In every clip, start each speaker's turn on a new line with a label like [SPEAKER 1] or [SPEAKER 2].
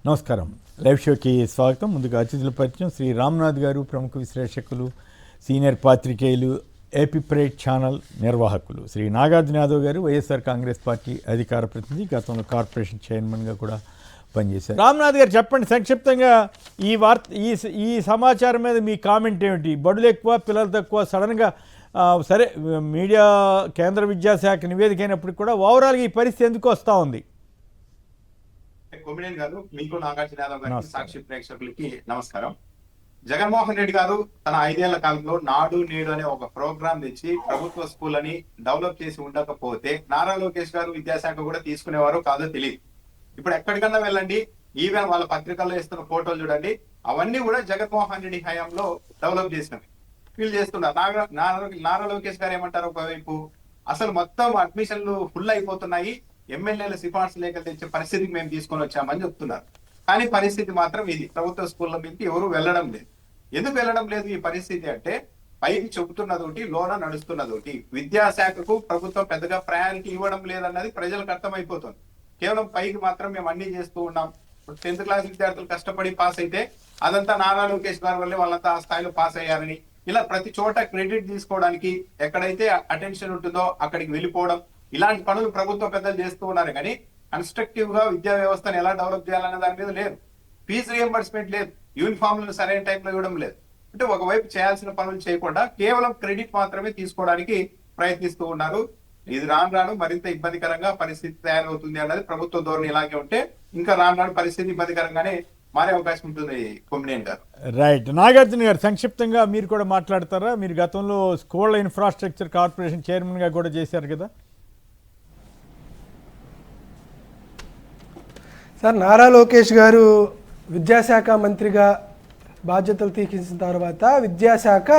[SPEAKER 1] నమస్కారం. లైవ్ షోకి స్వాగతం. ముందుగా అతిథుల పరిచయం. శ్రీ రామ్నాథ్ గారు, ప్రముఖ విశ్లేషకులు, సీనియర్ పాత్రికేయులు, ఏపీ ప్రైడ్ ఛానల్ నిర్వాహకులు. శ్రీ నాగార్జున యాదవ్ గారు, వైఎస్ఆర్ కాంగ్రెస్ పార్టీ అధికార ప్రతినిధి, గతంలో కార్పొరేషన్ చైర్మన్గా కూడా పనిచేశారు. రామ్నాథ్ గారు చెప్పండి సంక్షిప్తంగా ఈ సమాచారం మీద మీ కామెంట్ ఏమిటి? బడులు ఎక్కువ, పిల్లలు తక్కువ, సడన్గా సరే మీడియా కేంద్ర విద్యాశాఖ నివేదిక అయినప్పటికీ కూడా ఓవరాల్గా ఈ పరిస్థితి ఎందుకు వస్తూ ఉంది?
[SPEAKER 2] కొమ్మినేని గారు, మీకు నాగార్జున యాదవ్ గారికి, సాక్షి ప్రేక్షకులకి నమస్కారం. జగన్మోహన్ రెడ్డి గారు తన 5 ఏళ్ల కాలంలో నాడు నేడు అనే ఒక ప్రోగ్రాం తెచ్చి ప్రభుత్వ స్కూల్ అని డెవలప్ చేసి ఉండకపోతే నారా లోకేష్ గారు విద్యాశాఖ కూడా తీసుకునేవారు కాదో తెలియదు. ఇప్పుడు ఎక్కడికన్నా వెళ్ళండి, ఈవెన్ వాళ్ళ పత్రికల్లో ఇస్తున్న ఫోటోలు చూడండి, అవన్నీ కూడా జగన్మోహన్ రెడ్డి హయాంలో డెవలప్ చేసినవి వీళ్ళు చేస్తున్నారు. నారా లోకేష్ గారు ఏమంటారు, ఒకవైపు అసలు మొత్తం అడ్మిషన్లు ఫుల్ అయిపోతున్నాయి, ఎమ్మెల్యేల సిఫార్సు లేఖలు తెచ్చే పరిస్థితికి మేము తీసుకొని వచ్చామని చెప్తున్నారు. కానీ పరిస్థితి మాత్రం ఇది, ప్రభుత్వ స్కూళ్ళ మీదకి ఎవరు వెళ్ళడం లేదు. ఎందుకు వెళ్ళడం లేదు ఈ పరిస్థితి అంటే, పైకి చెబుతున్నది ఒకటి, లోన నడుస్తున్నది ఒకటి. విద్యాశాఖకు ప్రభుత్వం పెద్దగా ప్రయారిటీ ఇవ్వడం లేదన్నది ప్రజలకు అర్థమైపోతుంది. కేవలం పైకి మాత్రం మేము అన్ని చేస్తూ ఉన్నాం. 10th క్లాస్ విద్యార్థులు కష్టపడి పాస్ అయితే అదంతా నారా లోకేష్ గారి వల్లే వాళ్ళంతా ఆ స్థాయిలో పాస్ అయ్యారని, ఇలా ప్రతి చోట క్రెడిట్ తీసుకోవడానికి ఎక్కడైతే అటెన్షన్ ఉంటుందో అక్కడికి వెళ్ళిపోవడం, ఇలాంటి పనులు ప్రభుత్వ పెద్దలు చేస్తూ ఉన్నారు. కానీ కన్స్ట్రక్టివ్ గా విద్యా వ్యవస్థను ఎలా డెవలప్ చేయాలనే దాని మీద లేదు. ఫీజు రియంబర్స్మెంట్ లేదు, యూనిఫామ్లను సరైన టైంలో ఇవ్వడం లేదు. అంటే ఒకవైపు చేయాల్సిన పనులు చేయకుండా కేవలం క్రెడిట్ మాత్రమే తీసుకోవడానికి ప్రయత్నిస్తూ ఉన్నారు. ఇది రాను రాను మరింత ఇబ్బందికరంగా పరిస్థితి తయారవుతుంది అన్నది ప్రభుత్వ ధోరణి. ఇలాగే ఉంటే ఇంకా రాను రాను పరిస్థితి ఇబ్బందికరంగానే మారే అవకాశం ఉంటుంది. కొమ్మినేని గారు.
[SPEAKER 1] రైట్. నాగార్జున గారు సంక్షిప్తంగా మీరు కూడా మాట్లాడతారా? మీరు గతంలో స్కూళ్ళ ఇన్ఫ్రాస్ట్రక్చర్ కార్పొరేషన్ చైర్మన్గా కూడా చేశారు కదా.
[SPEAKER 3] సార్, నారా లోకేష్ గారు విద్యాశాఖ మంత్రిగా బాధ్యతలు తీర్చిన తర్వాత విద్యాశాఖ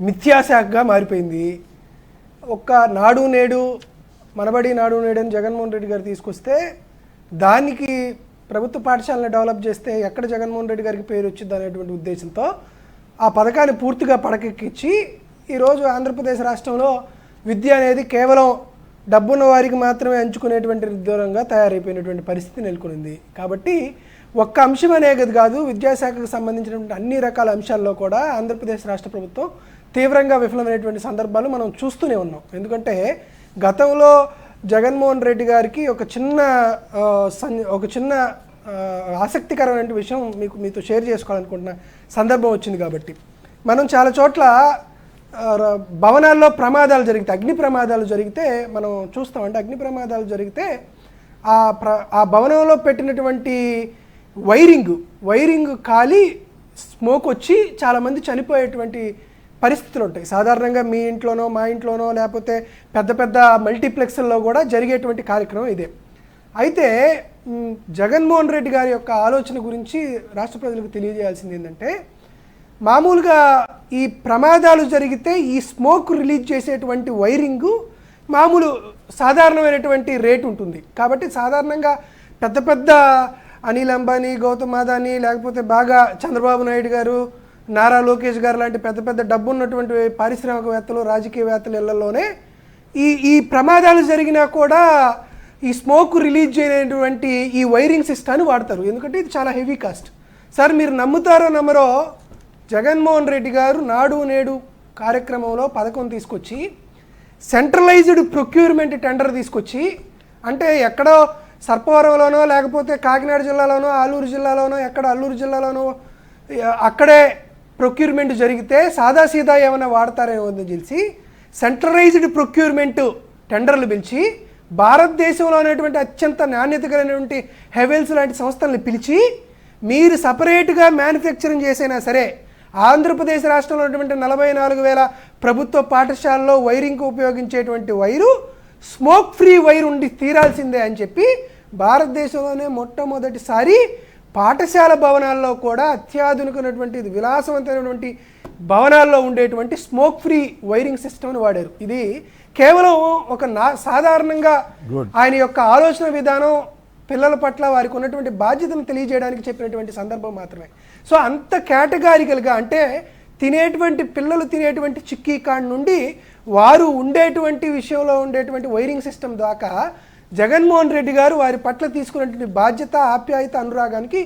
[SPEAKER 3] మిథ్యాశాఖగా మారిపోయింది. ఒక్క నాడు నేడు, మనబడి నాడు నేడు అని జగన్మోహన్ రెడ్డి గారు తీసుకొస్తే దానికి ప్రభుత్వ పాఠశాలను డెవలప్ చేస్తే ఎక్కడ జగన్మోహన్ రెడ్డి గారికి పేరు వచ్చింది అనేటువంటి ఉద్దేశంతో ఆ పథకాన్ని పూర్తిగా పడకెక్కించి ఈరోజు ఆంధ్రప్రదేశ్ రాష్ట్రంలో విద్య అనేది కేవలం డబ్బున్న వారికి మాత్రమే ఎంచుకునేటువంటి దూరంగా తయారైపోయినటువంటి పరిస్థితి నెలకొనింది. కాబట్టి ఒక్క అంశం అనేది కాదు, విద్యాశాఖకు సంబంధించినటువంటి అన్ని రకాల అంశాల్లో కూడా ఆంధ్రప్రదేశ్ రాష్ట్ర ప్రభుత్వం తీవ్రంగా విఫలమైనటువంటి సందర్భాలు మనం చూస్తూనే ఉన్నాం. ఎందుకంటే గతంలో జగన్మోహన్ రెడ్డి గారికి ఒక చిన్న ఆసక్తికరమైన విషయం మీతో షేర్ చేసుకోవాలనుకుంటున్న సందర్భం వచ్చింది. కాబట్టి మనం చాలా చోట్ల భవనాల్లో ప్రమాదాలు జరిగితే, అగ్ని ప్రమాదాలు జరిగితే మనం చూస్తామంటే, అగ్ని ప్రమాదాలు జరిగితే ఆ భవనంలో పెట్టినటువంటి వైరింగ్ కాలి స్మోక్ వచ్చి చాలామంది చనిపోయేటువంటి పరిస్థితులు ఉంటాయి. సాధారణంగా మీ ఇంట్లోనో మా ఇంట్లోనో లేకపోతే పెద్ద పెద్ద మల్టీప్లెక్స్ల్లో కూడా జరిగేటువంటి కార్యక్రమం ఇదే. అయితే జగన్మోహన్ రెడ్డి గారి యొక్క ఆలోచన గురించి రాష్ట్ర ప్రజలకు తెలియజేయాల్సింది ఏంటంటే, మామూలుగా ఈ ప్రమాదాలు జరిగితే ఈ స్మోక్ రిలీజ్ చేసేటువంటి వైరింగు మామూలు సాధారణమైనటువంటి రేటు ఉంటుంది. కాబట్టి సాధారణంగా పెద్ద పెద్ద అనిల్ అంబానీ, గౌతమ్ అదానీ, లేకపోతే బాగా చంద్రబాబు నాయుడు గారు, నారా లోకేష్ గారు లాంటి పెద్ద పెద్ద డబ్బు ఉన్నటువంటి పారిశ్రామికవేత్తలు, రాజకీయవేత్తల ఇళ్లలోనే ఈ ప్రమాదాలు జరిగినా కూడా ఈ స్మోక్ రిలీజ్ చేయనటువంటి ఈ వైరింగ్ సిస్టాన్ని వాడతారు. ఎందుకంటే ఇది చాలా హెవీ కాస్ట్. సార్, మీరు నమ్ముతారో నమ్మరో, జగన్మోహన్ రెడ్డి గారు నాడు నేడు కార్యక్రమంలో పథకం తీసుకొచ్చి సెంట్రలైజ్డ్ ప్రొక్యూర్మెంట్ టెండర్ తీసుకొచ్చి, అంటే ఎక్కడో సర్పవరంలోనో లేకపోతే కాకినాడ జిల్లాలోనో ఆలూరు జిల్లాలోనో అల్లూరు జిల్లాలోనో అక్కడే ప్రొక్యూర్మెంట్ జరిగితే సాదాసీదా ఏమైనా వాడతారేమో తెలిసి సెంట్రలైజ్డ్ ప్రొక్యూర్మెంట్ టెండర్లు పిలిచి భారతదేశంలో అనేటువంటి అత్యంత నాణ్యత కలిగినటువంటి హెవెల్స్ లాంటి సంస్థలను పిలిచి మీరు సపరేట్గా మ్యానుఫ్యాక్చరింగ్ చేసైనా సరే ఆంధ్రప్రదేశ్ రాష్ట్రంలో ఉన్నటువంటి 44,000 ప్రభుత్వ పాఠశాలలో వైరింగ్కు ఉపయోగించేటువంటి వైరు స్మోక్ ఫ్రీ వైర్ ఉండి తీరాల్సిందే అని చెప్పి భారతదేశంలోనే మొట్టమొదటిసారి పాఠశాల భవనాల్లో కూడా అత్యాధునికమైనటువంటి విలాసవంతమైనటువంటి భవనాల్లో ఉండేటువంటి స్మోక్ ఫ్రీ వైరింగ్ సిస్టమ్ని వాడారు. ఇది కేవలం ఒక సాధారణంగా ఆయన యొక్క ఆలోచన విధానం, పిల్లల పట్ల వారికి ఉన్నటువంటి బాధ్యతను తెలియజేయడానికి చెప్పినటువంటి సందర్భం మాత్రమే. సో అంత కేటగారికల్గా, అంటే పిల్లలు తినేటువంటి చిక్కీ కాడ నుండి వారు ఉండేటువంటి విషయంలో ఉండేటువంటి వైరింగ్ సిస్టమ్ దాకా జగన్మోహన్ రెడ్డి గారు వారి పట్ల తీసుకున్నటువంటి బాధ్యత, ఆప్యాయత, అనురాగానికి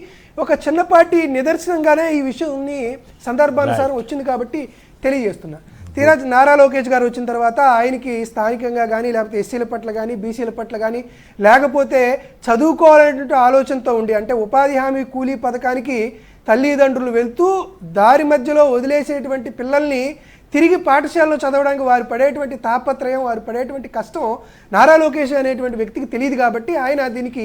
[SPEAKER 3] ఒక చిన్నపాటి నిదర్శనంగానే ఈ విషయాన్ని సందర్భానుసారం వచ్చింది కాబట్టి తెలియజేస్తున్నా. తీరా నారా లోకేష్ గారు వచ్చిన తర్వాత ఆయనకి స్థానికంగా కానీ, లేకపోతే ఎస్సీల పట్ల కానీ, బీసీల పట్ల కానీ, లేకపోతే చదువుకోవాలనేటువంటి ఆలోచనతో ఉండి, అంటే ఉపాధి హామీ కూలీ పథకానికి తల్లిదండ్రులు వెళ్తూ దారి మధ్యలో వదిలేసేటువంటి పిల్లల్ని తిరిగి పాఠశాలలో చదవడానికి వారు పడేటువంటి తాపత్రయం, వారు పడేటువంటి కష్టం నారా లోకేష్ అనేటువంటి వ్యక్తికి తెలియదు కాబట్టి ఆయన దీనికి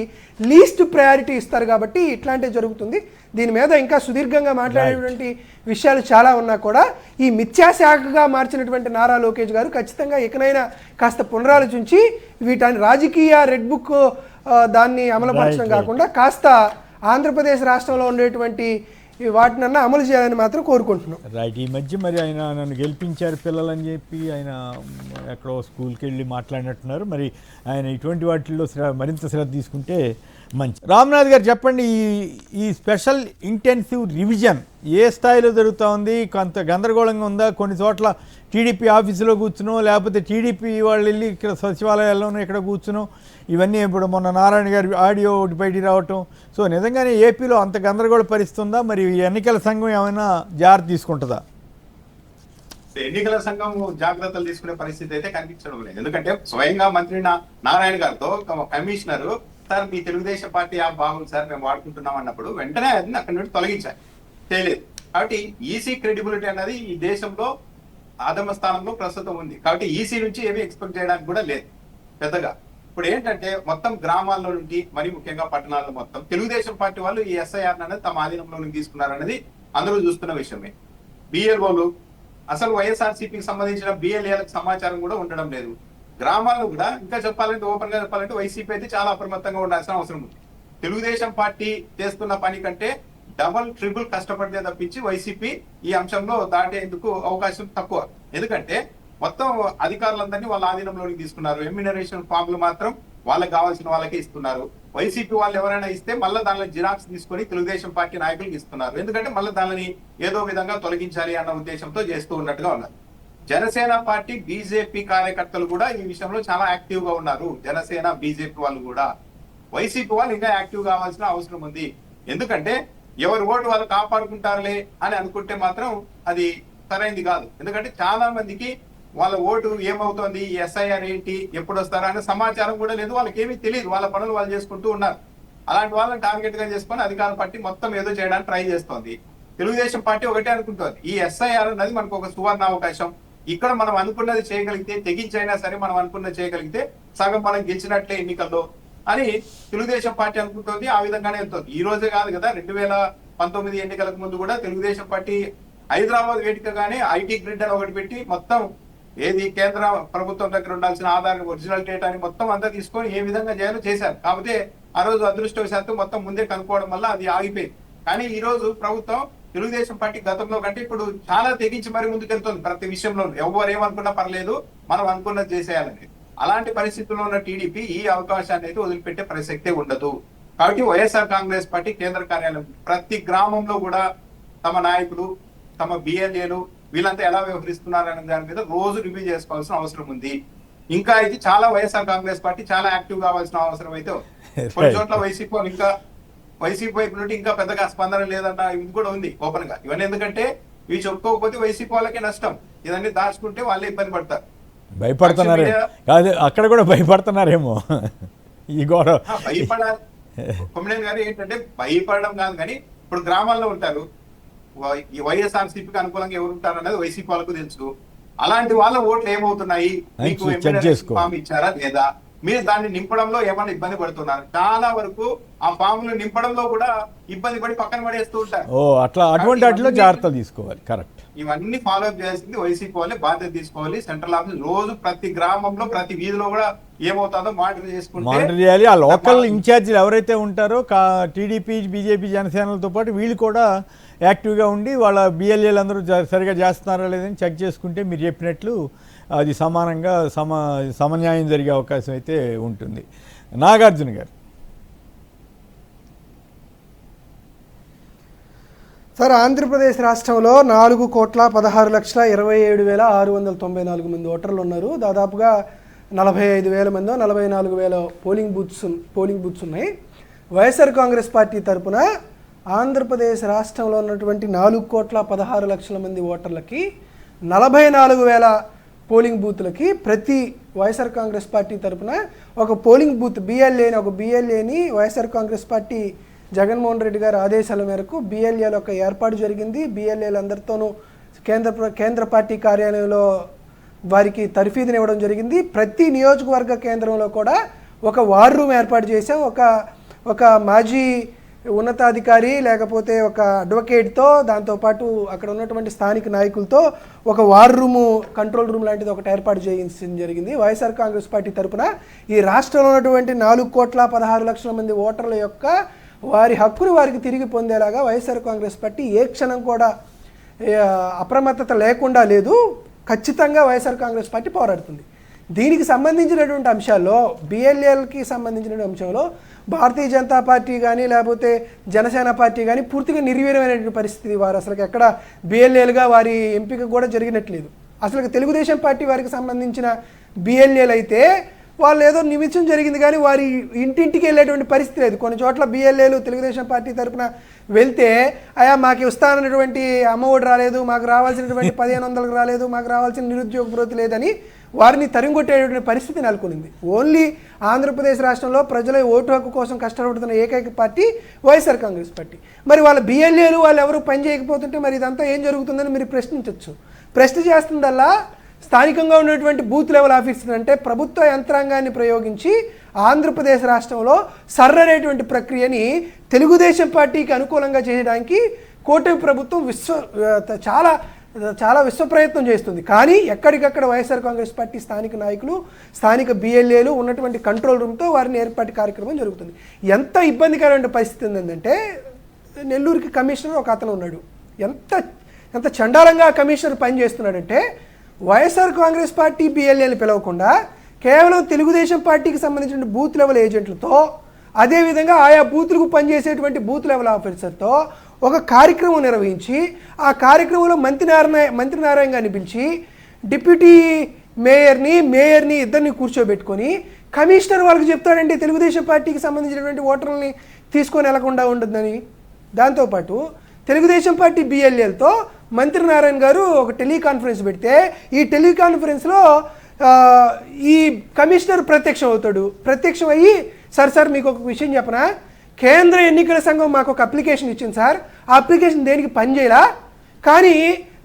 [SPEAKER 3] లీస్ట్ ప్రయారిటీ ఇస్తారు కాబట్టి ఇట్లాంటివి జరుగుతుంది. దీని మీద ఇంకా సుదీర్ఘంగా మాట్లాడేటువంటి విషయాలు చాలా ఉన్నా కూడా ఈ మిథ్యాశాఖగా మార్చినటువంటి నారా లోకేష్ గారు ఖచ్చితంగా ఇకనైనా కాస్త పునరాలోచించి వీటిని రాజకీయ రెడ్ బుక్ దాన్ని అమలుపరచడం కాకుండా కాస్త ఆంధ్రప్రదేశ్ రాష్ట్రంలో ఉండేటువంటి వాటినన్నా అమలు చేయాలని మాత్రం కోరుకుంటున్నాం.
[SPEAKER 1] రైట్. ఈ మధ్య మరి ఆయన నన్ను గెలిపించారు పిల్లలని చెప్పి ఆయన ఎక్కడో స్కూల్కి వెళ్ళి మాట్లాడినట్టున్నారు. మరి ఆయన ఇటువంటి వాటిల్లో మరింత శ్రద్ధ తీసుకుంటే మంచి. రామ్నాథ్ గారు చెప్పండి, ఈ స్పెషల్ ఇంటెన్సివ్ రివిజన్ ఏ స్థాయిలో జరుగుతూ ఉంది? కొంత గందరగోళంగా ఉందా? కొన్ని చోట్ల టీడీపీ ఆఫీసులో కూర్చునో, లేకపోతే టీడీపీ వాళ్ళు వెళ్ళి ఇక్కడ సచివాలయాల్లోనూ ఇక్కడ కూర్చునో, ఇవన్నీ ఇప్పుడు మొన్న నారాయణ గారి ఆడియో ఒకటి బయటికి రావటం. సో నిజంగానే ఏపీలో అంత గందరగోళ పరిస్థితి ఉందా? మరి ఎన్నికల సంఘం ఏమైనా జాగ్రత్త తీసుకుంటుందా?
[SPEAKER 2] ఎన్నికల సంఘం జాగ్రత్తలు తీసుకునే పరిస్థితి అయితే కనిపించడం లేదు. ఎందుకంటే స్వయంగా మంత్రి నారాయణ గారితో కమిషనర్, సార్ మీ తెలుగుదేశం పార్టీ యాప్ బాగుంది సార్, మేము వాడుకుంటున్నాం అన్నప్పుడు వెంటనే అది అక్కడి నుండి తొలగించారు, చేయలేదు. కాబట్టి ఈసీ క్రెడిబిలిటీ అన్నది ఈ దేశంలో ఆదమ స్థానంలో ప్రస్తుతం ఉంది. కాబట్టి ఈసీ నుంచి ఏమీ ఎక్స్పెక్ట్ చేయడానికి కూడా లేదు పెద్దగా. ఇప్పుడు ఏంటంటే మొత్తం గ్రామాల్లో నుండి, మరి ముఖ్యంగా పట్టణాల్లో మొత్తం తెలుగుదేశం పార్టీ వాళ్ళు ఈ ఎస్ఐఆర్ అనేది తమ ఆధీనంలోకి తీసుకున్నారనేది అందరూ చూస్తున్న విషయమే. బిఎల్ఓలు, అసలు వైఎస్ఆర్సీపీకి సంబంధించిన బిఎల్ఏలకు సమాచారం కూడా ఉండడం లేదు. గ్రామాల్లో కూడా ఇంకా చెప్పాలంటే, ఓపెన్ గా చెప్పాలంటే వైసీపీ అయితే చాలా అప్రమత్తంగా ఉండాల్సిన అవసరం ఉంది. తెలుగుదేశం పార్టీ చేస్తున్న పని కంటే డబల్ ట్రిపుల్ కష్టపడితే తప్పించి వైసీపీ ఈ అంశంలో దాటేందుకు అవకాశం తక్కువ. ఎందుకంటే మొత్తం అధికారులందరినీ వాళ్ళ ఆధీనంలోకి తీసుకున్నారు. ఎమ్యూనరేషన్ ఫామ్లు మాత్రం వాళ్ళకి కావాల్సిన వాళ్ళకే ఇస్తున్నారు. వైసీపీ వాళ్ళు ఎవరైనా ఇస్తే మళ్ళీ దానిలో జిరాక్స్ తీసుకొని తెలుగుదేశం పార్టీ నాయకులకు ఇస్తున్నారు. ఎందుకంటే మళ్ళీ దానిని ఏదో విధంగా తొలగించాలి అన్న ఉద్దేశంతో చేస్తూ ఉన్నట్టుగా ఉన్నారు. జనసేన పార్టీ, బీజేపీ కార్యకర్తలు కూడా ఈ విషయంలో చాలా యాక్టివ్ గా ఉన్నారు. జనసేన, బీజేపీ వాళ్ళు కూడా. వైసీపీ వాళ్ళు ఇంకా యాక్టివ్ కావాల్సిన అవసరం ఉంది. ఎందుకంటే ఎవరి ఓటు వాళ్ళు కాపాడుకుంటారులే అని అనుకుంటే మాత్రం అది సరైనది కాదు. ఎందుకంటే చాలా మందికి వాళ్ళ ఓటు ఏమవుతోంది, ఈ ఎస్ఐఆర్ ఏంటి, ఎప్పుడు వస్తారా అనే సమాచారం కూడా లేదు, వాళ్ళకి ఏమీ తెలియదు. వాళ్ళ పనులు వాళ్ళు చేసుకుంటూ ఉన్నారు. అలాంటి వాళ్ళని టార్గెట్ గా చేసుకొని అధికార పార్టీ మొత్తం ఏదో చేయడానికి ట్రై చేస్తోంది. తెలుగుదేశం పార్టీ ఒకటే అనుకుంటోంది, ఈ ఎస్ఐఆర్ అనేది మనకు ఒక సువర్ణ అవకాశం. ఇక్కడ మనం అనుకున్నది చేయగలిగితే, తెగించైనా సరే మనం అనుకున్నది చేయగలిగితే సగం మనం గెలిచినట్లే ఎన్నికల్లో అని తెలుగుదేశం పార్టీ అనుకుంటోంది. ఆ విధంగానే వెళ్తుంది. ఈ రోజే కాదు కదా, 2019 ఎన్నికలకు ముందు కూడా తెలుగుదేశం పార్టీ హైదరాబాద్ వేదికగానే ఐటీ గ్రిడ్ అని ఒకటి పెట్టి మొత్తం ఏది కేంద్ర ప్రభుత్వం దగ్గర ఉండాల్సిన ఆధార్, ఒరిజినల్ డేటాని మొత్తం అంతా తీసుకొని ఏ విధంగా చేయాలో చేశారు. కాకపోతే ఆ రోజు అదృష్టవశాత్తు మొత్తం ముందే కనుక్కోవడం వల్ల అది ఆగిపోయింది. కానీ ఈ రోజు ప్రభుత్వం తెలుగుదేశం పార్టీ గతంలో కంటే ఇప్పుడు చాలా తెగించి మరి ముందుకెళ్తుంది. ప్రతి విషయంలో ఎవరు ఏమనుకున్నా పర్లేదు, మనం అనుకున్నది చేసేయాలని. అలాంటి పరిస్థితుల్లో ఉన్న టీడీపీ ఈ అవకాశాన్ని అయితే వదిలిపెట్టే ప్రసక్తే ఉండదు. కాబట్టి వైఎస్ఆర్ కాంగ్రెస్ పార్టీ కేంద్ర కార్యాలయం ప్రతి గ్రామంలో కూడా తమ నాయకులు, తమ బిఎల్ఏలు వీళ్ళంతా ఎలా వ్యవహరిస్తున్నారనే దాని మీద రోజు రివ్యూ చేసుకోవాల్సిన అవసరం ఉంది. ఇంకా అయితే చాలా వైఎస్ఆర్ కాంగ్రెస్ పార్టీ చాలా యాక్టివ్ కావాల్సిన అవసరం అయితే కొన్ని చోట్ల వైసీపీ వైపు నుండి ఇంకా పెద్దగా స్పందన లేదన్న ఇది కూడా ఉంది ఓపెన్ గా. ఇవన్నీ ఎందుకంటే ఇవి చెప్పుకోకపోతే వైసీపీ వాళ్ళకే నష్టం, ఇవన్నీ దాచుకుంటే వాళ్ళే ఇబ్బంది పడతారు.
[SPEAKER 1] భయపడుతున్నారే కాదు, అక్కడ కూడా భయపడుతున్నారేమో ఈ గౌరవ
[SPEAKER 2] భయపడాలి. కొమ్మినేని గారు ఏంటంటే భయపడడం కాదు, కానీ ఇప్పుడు గ్రామాల్లో ఉంటారు, ఈ వైఎస్ఆర్సీపీకి అనుకూలంగా ఎవరు ఉంటారు అనేది వైసీపీ వాళ్ళకు తెలుసు. అలాంటి వాళ్ళ ఓట్లు ఏమవుతున్నాయి, మీకు ఫామ్ ఇచ్చారా లేదా, మీరు దాన్ని నింపడంలో ఏమైనా ఇబ్బంది పడుతున్నారు. చాలా వరకు ఆ ఫామ్లు నింపడంలో కూడా ఇబ్బంది పడి పక్కన పడేస్తూ ఉంటారు.
[SPEAKER 1] అటువంటి వాటిలో జాగ్రత్తలు తీసుకోవాలి. కరెక్ట్.
[SPEAKER 2] ఇవన్నీ ఫాలో అప్ చేయాల్సింది వైసీపీ వాళ్ళే బాధ్యత తీసుకోవాలి. సెంట్రల్ ఆఫీస్ రోజు ప్రతి గ్రామంలో ప్రతి వీధిలో కూడా ఏమవుతుందో మానిటర్ చేసుకుంటే
[SPEAKER 1] ఆ లోకల్ ఇన్ఛార్జీలు ఎవరైతే ఉంటారో టీడీపీ, బీజేపీ, జనసేనలతో పాటు వీళ్ళు కూడా యాక్టివ్గా ఉండి వాళ్ళ బిఎల్ఏలు అందరూ సరిగా చేస్తున్నారా లేదని చెక్ చేసుకుంటే మీరు చెప్పినట్లు అది సమానంగా సమన్యాయం జరిగే అవకాశం అయితే ఉంటుంది. నాగార్జున గారు
[SPEAKER 3] సార్, ఆంధ్రప్రదేశ్ రాష్ట్రంలో 4,16,27,694 మంది ఓటర్లు ఉన్నారు. దాదాపుగా 45,000 మందో 44,000 పోలింగ్ బూత్స్ ఉన్నాయి. వైఎస్ఆర్ కాంగ్రెస్ పార్టీ తరపున ఆంధ్రప్రదేశ్ రాష్ట్రంలో ఉన్నటువంటి 4,16,00,000 మంది ఓటర్లకి 44,000 పోలింగ్ బూత్లకి ప్రతి వైఎస్ఆర్ కాంగ్రెస్ పార్టీ తరపున ఒక పోలింగ్ బూత్ బిఎల్ఏని YSR Congress party Jaganmohan Reddy గారి ఆదేశాల మేరకు బిఎల్ఏలో ఒక ఏర్పాటు జరిగింది. బిఎల్ఏలందరితోనూ కేంద్ర పార్టీ కార్యాలయంలో వారికి తర్ఫీదునివ్వడం జరిగింది. ప్రతి నియోజకవర్గ కేంద్రంలో కూడా ఒక వార్ రూమ్ ఏర్పాటు చేశాం. ఒక మాజీ ఉన్నతాధికారి లేకపోతే ఒక అడ్వకేట్తో, దాంతోపాటు అక్కడ ఉన్నటువంటి స్థానిక నాయకులతో ఒక వార్ రూము, కంట్రోల్ రూమ్ లాంటిది ఒకటి ఏర్పాటు చేయించడం జరిగింది. వైఎస్ఆర్ కాంగ్రెస్ పార్టీ తరఫున ఈ రాష్ట్రంలో ఉన్నటువంటి 4,16,00,000 మంది ఓటర్ల యొక్క వారి హక్కును వారికి తిరిగి పొందేలాగా వైఎస్ఆర్ కాంగ్రెస్ పార్టీ ఏ క్షణం కూడా అప్రమత్తత లేకుండా లేదు. ఖచ్చితంగా వైఎస్ఆర్ కాంగ్రెస్ పార్టీ పోరాడుతుంది. దీనికి సంబంధించినటువంటి అంశాల్లో, బిఎల్ఏలకి సంబంధించిన అంశంలో భారతీయ జనతా పార్టీ కానీ లేకపోతే జనసేన పార్టీ కానీ పూర్తిగా నిర్వీర్యమైనటువంటి పరిస్థితి. వారు అసలు ఎక్కడ బిఎల్ఏలుగా వారి ఎంపిక కూడా జరిగినట్లేదు. అసలు తెలుగుదేశం పార్టీ వారికి సంబంధించిన బిఎల్ఏలు అయితే వాళ్ళు ఏదో నిమిషం జరిగింది కానీ వారి ఇంటింటికి వెళ్ళేటువంటి పరిస్థితి లేదు. కొన్ని చోట్ల బిఎల్ఏలు తెలుగుదేశం పార్టీ తరఫున వెళ్తే అయా మాకు ఇస్తానన్నటువంటి అమ్మఒడి రాలేదు, మాకు రావాల్సినటువంటి 1500 రాలేదు, మాకు రావాల్సిన నిరుద్యోగ భృతి లేదని వారిని తరిమికొట్టేటువంటి పరిస్థితి నెలకొనింది. ఓన్లీ ఆంధ్రప్రదేశ్ రాష్ట్రంలో ప్రజల ఓటు హక్కు కోసం కష్టపడుతున్న ఏకైక పార్టీ వైఎస్ఆర్ కాంగ్రెస్ పార్టీ. మరి వాళ్ళ బిఎల్ఏలు వాళ్ళు ఎవరు పని చేయకపోతుంటే మరి ఇదంతా ఏం జరుగుతుందని మీరు ప్రశ్నించవచ్చు. ప్రశ్న చేస్తుందల్లా స్థానికంగా ఉన్నటువంటి బూత్ లెవెల్ ఆఫీసర్, అంటే ప్రభుత్వ యంత్రాంగాన్ని ప్రయోగించి ఆంధ్రప్రదేశ్ రాష్ట్రంలో సర్రనేటువంటి ప్రక్రియని తెలుగుదేశం పార్టీకి అనుకూలంగా చేయడానికి కూటమి ప్రభుత్వం చాలా విశ్వప్రయత్నం చేస్తుంది. కానీ ఎక్కడికక్కడ వైఎస్ఆర్ కాంగ్రెస్ పార్టీ స్థానిక నాయకులు, స్థానిక బిఎల్ఏలు ఉన్నటువంటి కంట్రోల్ రూమ్తో వారిని ఏర్పాటు కార్యక్రమం జరుగుతుంది. ఎంత ఇబ్బందికరమైన పరిస్థితి ఉందంటే, నెల్లూరుకి కమిషనర్ ఒక అతను ఉన్నాడు. ఎంత చండాలంగా కమిషనర్ పనిచేస్తున్నాడంటే, వైఎస్ఆర్ కాంగ్రెస్ పార్టీ బిఎల్ఏని పిలవకుండా కేవలం తెలుగుదేశం పార్టీకి సంబంధించిన బూత్ లెవెల్ ఏజెంట్లతో, అదేవిధంగా ఆయా బూత్లకు పనిచేసేటువంటి బూత్ లెవెల్ ఆఫీసర్తో ఒక కార్యక్రమం నిర్వహించి, ఆ కార్యక్రమంలో మంత్రి నారాయణ గారిని పిలిచి డిప్యూటీ మేయర్ని ఇద్దరిని కూర్చోబెట్టుకొని కమిషనర్ వాళ్ళకి చెప్తాడండి తెలుగుదేశం పార్టీకి సంబంధించినటువంటి ఓటర్లని తీసుకొని వెళ్లకుండా ఉంటుందని. దాంతోపాటు తెలుగుదేశం పార్టీ బిఎల్ఏలతో మంత్రి నారాయణ గారు ఒక టెలికాన్ఫరెన్స్ పెడితే, ఈ టెలికాన్ఫరెన్స్లో ఈ కమిషనర్ ప్రత్యక్షం అయ్యి సార్ మీకు ఒక విషయం చెప్పనా, కేంద్ర ఎన్నికల సంఘం మాకు ఒక అప్లికేషన్ ఇచ్చింది సార్, ఆ అప్లికేషన్ దేనికి పనిచేయలా, కానీ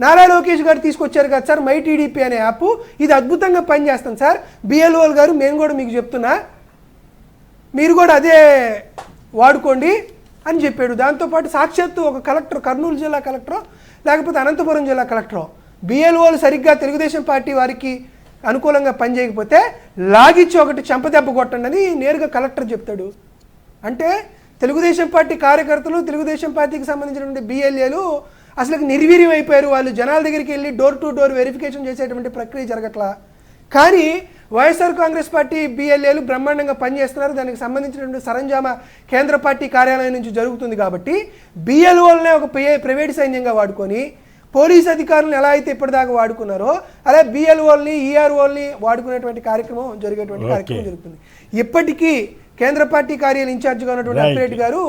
[SPEAKER 3] నారా లోకేష్ గారు తీసుకొచ్చారు కదా సార్ మై టీడీపీ అనే యాప్, ఇది అద్భుతంగా పనిచేస్తాం సార్, బిఎల్ఓలు గారు మేము కూడా మీకు చెప్తున్నా, మీరు కూడా అదే వాడుకోండి అని చెప్పాడు. దాంతోపాటు సాక్షాత్తు ఒక కలెక్టర్, కర్నూలు జిల్లా కలెక్టర్ లేకపోతే అనంతపురం జిల్లా కలెక్టర్, బిఎల్ఓలు సరిగ్గా తెలుగుదేశం పార్టీ వారికి అనుకూలంగా పనిచేయకపోతే లాగిచ్చి ఒకటి చెంపదెబ్బ కొట్టండి అని నేరుగా కలెక్టర్ చెప్తాడు. అంటే తెలుగుదేశం పార్టీ కార్యకర్తలు, తెలుగుదేశం పార్టీకి సంబంధించినటువంటి బిఎల్ఏలు అసలు నిర్వీర్యం అయిపోయారు. వాళ్ళు జనాల దగ్గరికి వెళ్ళి డోర్ టు డోర్ వెరిఫికేషన్ చేసేటువంటి ప్రక్రియ జరగట్లా. కానీ వైఎస్ఆర్ కాంగ్రెస్ పార్టీ బిఎల్ఏలు బ్రహ్మాండంగా పనిచేస్తున్నారు. దానికి సంబంధించినటువంటి సరంజామా కేంద్ర పార్టీ కార్యాలయం నుంచి జరుగుతుంది. కాబట్టి బిఎల్ఓలనే ఒక ప్రైవేట్ సైన్యంగా వాడుకొని, పోలీస్ అధికారులను ఎలా అయితే ఇప్పటిదాకా వాడుకున్నారో అలా బిఎల్ఓల్ని, ఈఆర్ఓల్ని వాడుకునేటువంటి కార్యక్రమం జరుగుతుంది. ఇప్పటికీ కేంద్ర పార్టీ కార్యాలయం ఇన్ఛార్జిగా ఉన్నటువంటి అప్పిరెడ్డి గారు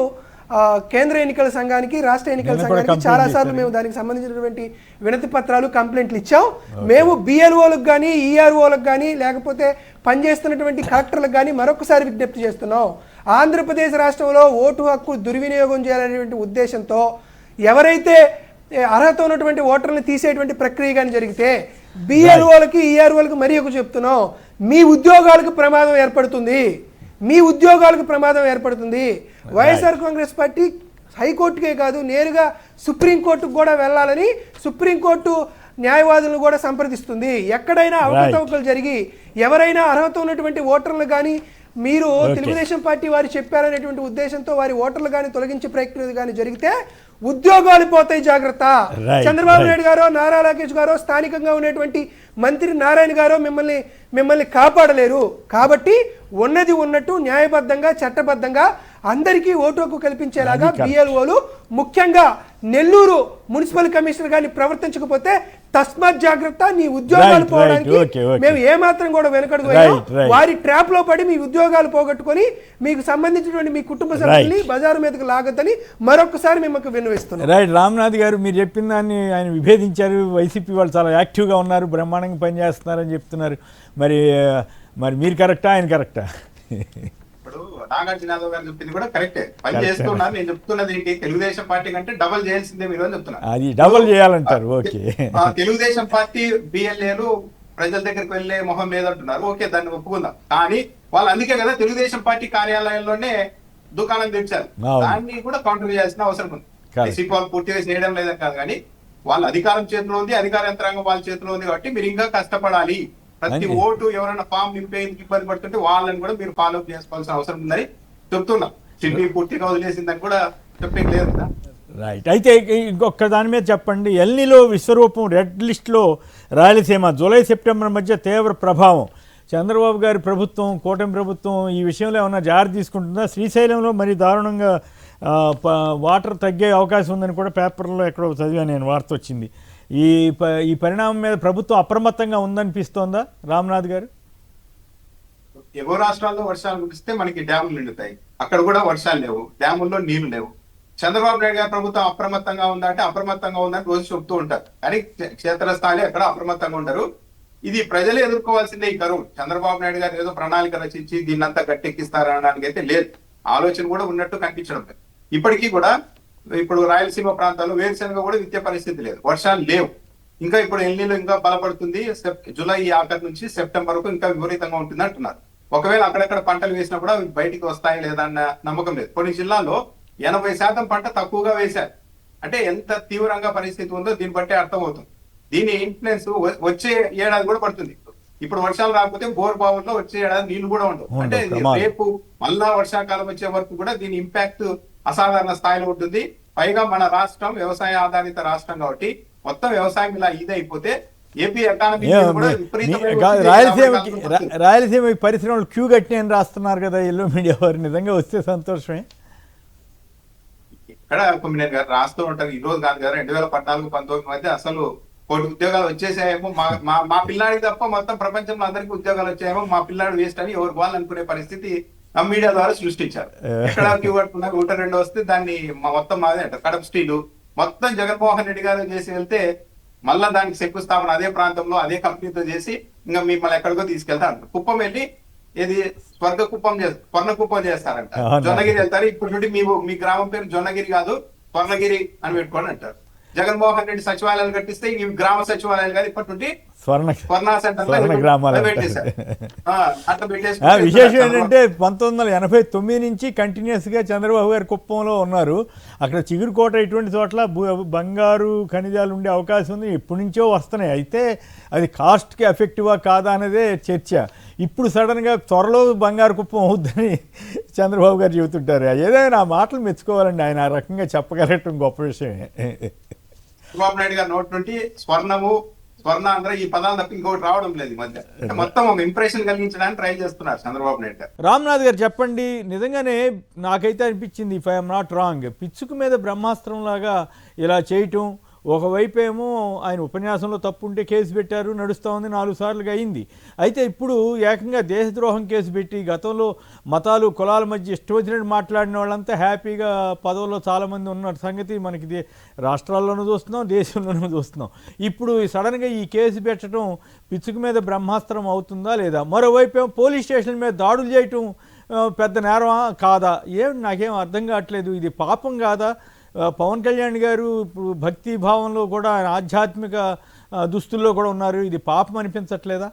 [SPEAKER 3] కేంద్ర ఎన్నికల సంఘానికి, రాష్ట్ర ఎన్నికల సంఘానికి చాలాసార్లు మేము దానికి సంబంధించినటువంటి వినతి పత్రాలు, కంప్లైంట్లు ఇచ్చాం. మేము బిఎల్ఓలకు కానీ, ఈఆర్ఓలకు కానీ, లేకపోతే పనిచేస్తున్నటువంటి కలెక్టర్లకు కానీ మరొకసారి విజ్ఞప్తి చేస్తున్నాం. ఆంధ్రప్రదేశ్ రాష్ట్రంలో ఓటు హక్కు దుర్వినియోగం చేయాలనేటువంటి ఉద్దేశంతో ఎవరైతే అర్హత ఉన్నటువంటి ఓటర్లను తీసేటువంటి ప్రక్రియ కానీ జరిగితే బిఎల్ఓలకి, ఈఆర్ఓలకి మరీ ఒక చెప్తున్నాం, మీ ఉద్యోగాలకు ప్రమాదం ఏర్పడుతుంది. వైఎస్ఆర్ కాంగ్రెస్ పార్టీ హైకోర్టుకే కాదు, నేరుగా సుప్రీంకోర్టుకు కూడా వెళ్ళాలని సుప్రీంకోర్టు న్యాయవాదులను కూడా సంప్రదిస్తుంది. ఎక్కడైనా అవకతవకలు జరిగి ఎవరైనా అర్హత ఉన్నటువంటి ఓటర్లు కానీ మీరు తెలుగుదేశం పార్టీ వారు చెప్పారనేటువంటి ఉద్దేశంతో వారి ఓటర్లు కానీ తొలగించే ప్రక్రియ కానీ జరిగితే ఉద్యోగాలు పోతాయి, జాగ్రత్త. చంద్రబాబు నాయుడు గారో, నారా లోకేష్ గారో, స్థానికంగా ఉన్నటువంటి మంత్రి నారాయణ గారో మిమ్మల్ని కాపాడలేరు. కాబట్టి ఉన్నది ఉన్నట్టు న్యాయబద్ధంగా, చట్టబద్ధంగా అందరికీ ఓటు హక్కు కల్పించేలాగా బిఎల్ఓలు, ముఖ్యంగా నెల్లూరు మున్సిపల్ కమిషనర్ గారిని ప్రవర్తించకపోతే తస్మాత్ జాగ్రత్త, నీ ఉద్యోగాలు
[SPEAKER 1] Right,
[SPEAKER 3] పోవడానికి
[SPEAKER 1] okay.
[SPEAKER 3] మేము ఏమాత్రం కూడా వెనకడుగు
[SPEAKER 1] Right.
[SPEAKER 3] వారి ట్రాప్ లో పడి మీ ఉద్యోగాలు పోగొట్టుకొని మీకు సంబంధించినటువంటి మీ కుటుంబ సభ్యుల్ని బజారు మీదకి లాగద్దని మరొకసారి మిమ్మల్ని విన్నవిస్తున్నాం.
[SPEAKER 1] రైట్, రామ్నాథ్ గారు మీరు చెప్పిన దాన్ని ఆయన విభేదించారు. వైసీపీ వాళ్ళు చాలా యాక్టివ్గా ఉన్నారు, బ్రహ్మాండంగా పనిచేస్తున్నారని చెప్తున్నారు. మరి మీరు కరెక్టా, ఆయన కరెక్టా?
[SPEAKER 2] ఇప్పుడు నాగార్జున యాదవ్ గారు చెప్పింది కూడా కరెక్టే, పని చేస్తున్నారు. నేను చెప్తున్నది ఏంటి, తెలుగుదేశం పార్టీ కంటే డబల్ చేయాల్సిందే మీరు అని చెప్తున్నారు.
[SPEAKER 1] అది డబల్ చేయాలంటారు. ఓకే,
[SPEAKER 2] తెలుగుదేశం పార్టీ బిఎల్ఏలు ప్రజల దగ్గరికి వెళ్లే మొహం లేదంటున్నారు. ఓకే, దాన్ని ఒప్పుకుందాం. కానీ వాళ్ళు అందుకే కదా తెలుగుదేశం పార్టీ కార్యాలయంలోనే దుకాణం తెచ్చారు. దాన్ని కూడా కౌంటర్ చేయాల్సిన అవసరం ఉంది. వైసీపీ వాళ్ళు పూర్తిగా చేయడం లేదని కాదు, కానీ వాళ్ళ అధికారం చేతిలో ఉంది, అధికార యంత్రాంగం వాళ్ళ చేతిలో ఉంది. కాబట్టి మీరు ఇంకా కష్టపడాలి. ప్రతి ఓటు ఎవరైనా ఫామ్ నింపేందుకు ఇబ్బంది పడుతుంటే వాళ్ళని కూడా మీరు ఫాలో అప్ చేసుకోవాల్సిన అవసరం ఉందని చెప్తున్నాం. సిటీ పూర్తిగా వదిలేసిందని కూడా చెప్పేది లేదు కదా.
[SPEAKER 1] రైట్, అయితే ఇంకొక దాని మీద చెప్పండి. ఎల్నిలో విశ్వరూపం రెడ్ లిస్ట్లో రాయలసీమ జూలై సెప్టెంబర్ మధ్య తీవ్ర ప్రభావం. చంద్రబాబు గారి ప్రభుత్వం, కూటమి ప్రభుత్వం ఈ విషయంలో ఏమన్నా జాగ్రత్త తీసుకుంటుందా? శ్రీశైలంలో మరి దారుణంగా వాటర్ తగ్గే అవకాశం ఉందని కూడా పేపర్లో ఎక్కడో చదివాను నేను, వార్త వచ్చింది. ఈ పరిణామం మీద ప్రభుత్వం అప్రమత్తంగా ఉందనిపిస్తోందా రామ్నాథ్ గారు?
[SPEAKER 2] ఎగువ రాష్ట్రాల్లో వర్షాలు కురిస్తే మనకి డ్యాములు నిండుతాయి, అక్కడ కూడా వర్షాలు లేవు, డ్యాముల్లో నీళ్లు లేవు. చంద్రబాబు నాయుడు గారి ప్రభుత్వం అప్రమత్తంగా ఉందా అంటే అప్రమత్తంగా ఉందని రోజు చెప్తూ ఉంటారు, కానీ క్షేత్రస్థాయిలో ఎక్కడ అప్రమత్తంగా ఉండరు. ఇది ప్రజలే ఎదుర్కోవాల్సిందే ఈ కరువు. చంద్రబాబు నాయుడు గారు ఏదో ప్రణాళిక రచించి దీన్నంతా గట్టెక్కిస్తారనడానికి అయితే లేదు, ఆలోచన కూడా ఉన్నట్టు కనిపించడం లేదు. ఇప్పటికీ కూడా ఇప్పుడు రాయలసీమ ప్రాంతాల్లో వేరుశనగ కూడా విత్తే పరిస్థితి లేదు, వర్షాలు లేవు. ఇంకా ఇప్పుడు ఎల్నీలో ఇంకా బలపడుతుంది, జూలై ఆఖరి నుంచి సెప్టెంబర్ వరకు ఇంకా విపరీతంగా ఉంటుంది అంటున్నారు. ఒకవేళ అక్కడక్కడ పంటలు వేసినా కూడా బయటికి వస్తాయి లేదన్న నమ్మకం లేదు. కొన్ని జిల్లాల్లో 80% పంట తక్కువగా వేశారు. అంటే ఎంత తీవ్రంగా పరిస్థితి ఉందో దీన్ని బట్టే అర్థమవుతుంది. దీని ఇన్ఫ్లుయెన్స్ వచ్చే ఏడాది కూడా పడుతుంది. ఇప్పుడు వర్షాలు రాకపోతే బోర్ బావుల్లో వచ్చే ఏడాది నీళ్లు కూడా ఉండవు. అంటే రేపు మళ్ళా వర్షాకాలం వచ్చే వరకు కూడా దీని ఇంపాక్ట్ అసాధారణ స్థాయిలో ఉంటుంది. పైగా మన రాష్ట్రం వ్యవసాయ ఆధారిత రాష్ట్రం కాబట్టి మొత్తం వ్యవసాయం ఇలా ఇదైపోతే ఏపీ ఎకానమీ
[SPEAKER 1] రాయలసీమ పరిశ్రమలు క్యూ కట్టి అని రాస్తున్నారు కదా ఎల్లో మీడియా వారు. నిజంగా వస్తే సంతోషమే.
[SPEAKER 2] ఇక్కడ కొమ్మినేని గారు రాస్తూ ఉంటారు, ఈ రోజు కాదు కదా, 2014-19 మధ్య అసలు 1 ఉద్యోగాలు వచ్చేసాయేమో, మా పిల్లాడికి తప్ప మొత్తం ప్రపంచంలో అందరికీ ఉద్యోగాలు వచ్చాయేమో, మా పిల్లాడు వేస్ట్ అని ఎవరు వాళ్ళు అనుకునే పరిస్థితి మీడియా ద్వారా సృష్టించారు. ఎక్కడ క్యూ కట్టుకున్నారు, 1-2 వస్తే దాన్ని మొత్తం మాదే అంటారు. కడప స్టీలు మొత్తం జగన్మోహన్ రెడ్డి గారు చేసి వెళ్తే మళ్ళా దానికి శంకుస్థాపన అదే ప్రాంతంలో అదే కంపెనీతో చేసి ఇంకా మిమ్మల్ని ఎక్కడికో తీసుకెళ్తా అంటారు. కుప్పం వెళ్ళి ఇది స్వర్ణ కుప్పం చేస్తారంట. జొన్నగిరి వెళ్తారు. ఇప్పుడు నుండి మీ గ్రామం పేరు జొన్నగిరి కాదు స్వర్ణగిరి అని పెట్టుకోండి అంటారు. జగన్మోహన్ రెడ్డి సచివాలయాలు కట్టిస్తే ఈ గ్రామ సచివాలయాలు కాదు, ఇప్పటి నుండి
[SPEAKER 1] విశేషం ఏంటంటే 1989 నుంచి కంటిన్యూస్ గా చంద్రబాబు గారు కుప్పంలో ఉన్నారు. అక్కడ చిగురుకోట ఇటువంటి చోట్ల బంగారు ఖనిజాలు ఉండే అవకాశం ఉంది, ఎప్పటి నుంచో వస్తున్నాయి. అయితే అది కాస్ట్కి ఎఫెక్టివా కాదా అనేదే చర్చ. ఇప్పుడు సడన్గా త్వరలో బంగారు కుప్పం అవుద్దని చంద్రబాబు గారు చెబుతుంటారు. ఏదైనా ఆ మాటలు మెచ్చుకోవాలండి, ఆయన ఆ రకంగా చెప్పగలగటం గొప్ప విషయమే.
[SPEAKER 2] చంద్రబాబు నాయుడు గారు నోటి నుండి స్వర్ణాంధ్ర ఈ పదాలు తప్ప ఇంకోటి రావడం లేదు ఈ మధ్య. మొత్తం ఒక ఇంప్రెషన్ కలిగించడానికి ట్రై చేస్తున్నారు చంద్రబాబు నాయుడు గారు.
[SPEAKER 1] రామ్నాథ్ గారు చెప్పండి, నిజంగానే నాకైతే అనిపించింది, ఇఫ్ ఐఎమ్ నాట్ రాంగ్, పిచ్చుకు మీద బ్రహ్మాస్త్రం లాగా ఇలా చేయటం. ఒకవైపు ఏమో ఆయన ఉపన్యాసంలో తప్పు ఉంటే కేసు పెట్టారు, నడుస్తూ ఉంది, 4 సార్లుగా అయింది. అయితే ఇప్పుడు ఏకంగా దేశద్రోహం కేసు పెట్టి, గతంలో మతాలు కులాల మధ్య ఇష్టం వచ్చినట్టు మాట్లాడిన వాళ్ళంతా హ్యాపీగా పదవుల్లో చాలామంది ఉన్న సంగతి మనకి రాష్ట్రాల్లోనూ చూస్తున్నాం, దేశంలోనూ చూస్తున్నాం. ఇప్పుడు సడన్గా ఈ కేసు పెట్టడం పిచ్చుకు మీద బ్రహ్మాస్త్రం అవుతుందా లేదా? మరోవైపు ఏమో పోలీస్ స్టేషన్ల మీద దాడులు చేయటం పెద్ద నేరమా కాదా? నాకేం అర్థం కావట్లేదు. ఇది పాపం కాదా? పవన్ కళ్యాణ్ గారు ఇప్పుడు భక్తి భావంలో కూడా, ఆధ్యాత్మిక దుస్తుల్లో కూడా ఉన్నారు, ఇది పాపం అనిపించట్లేదా?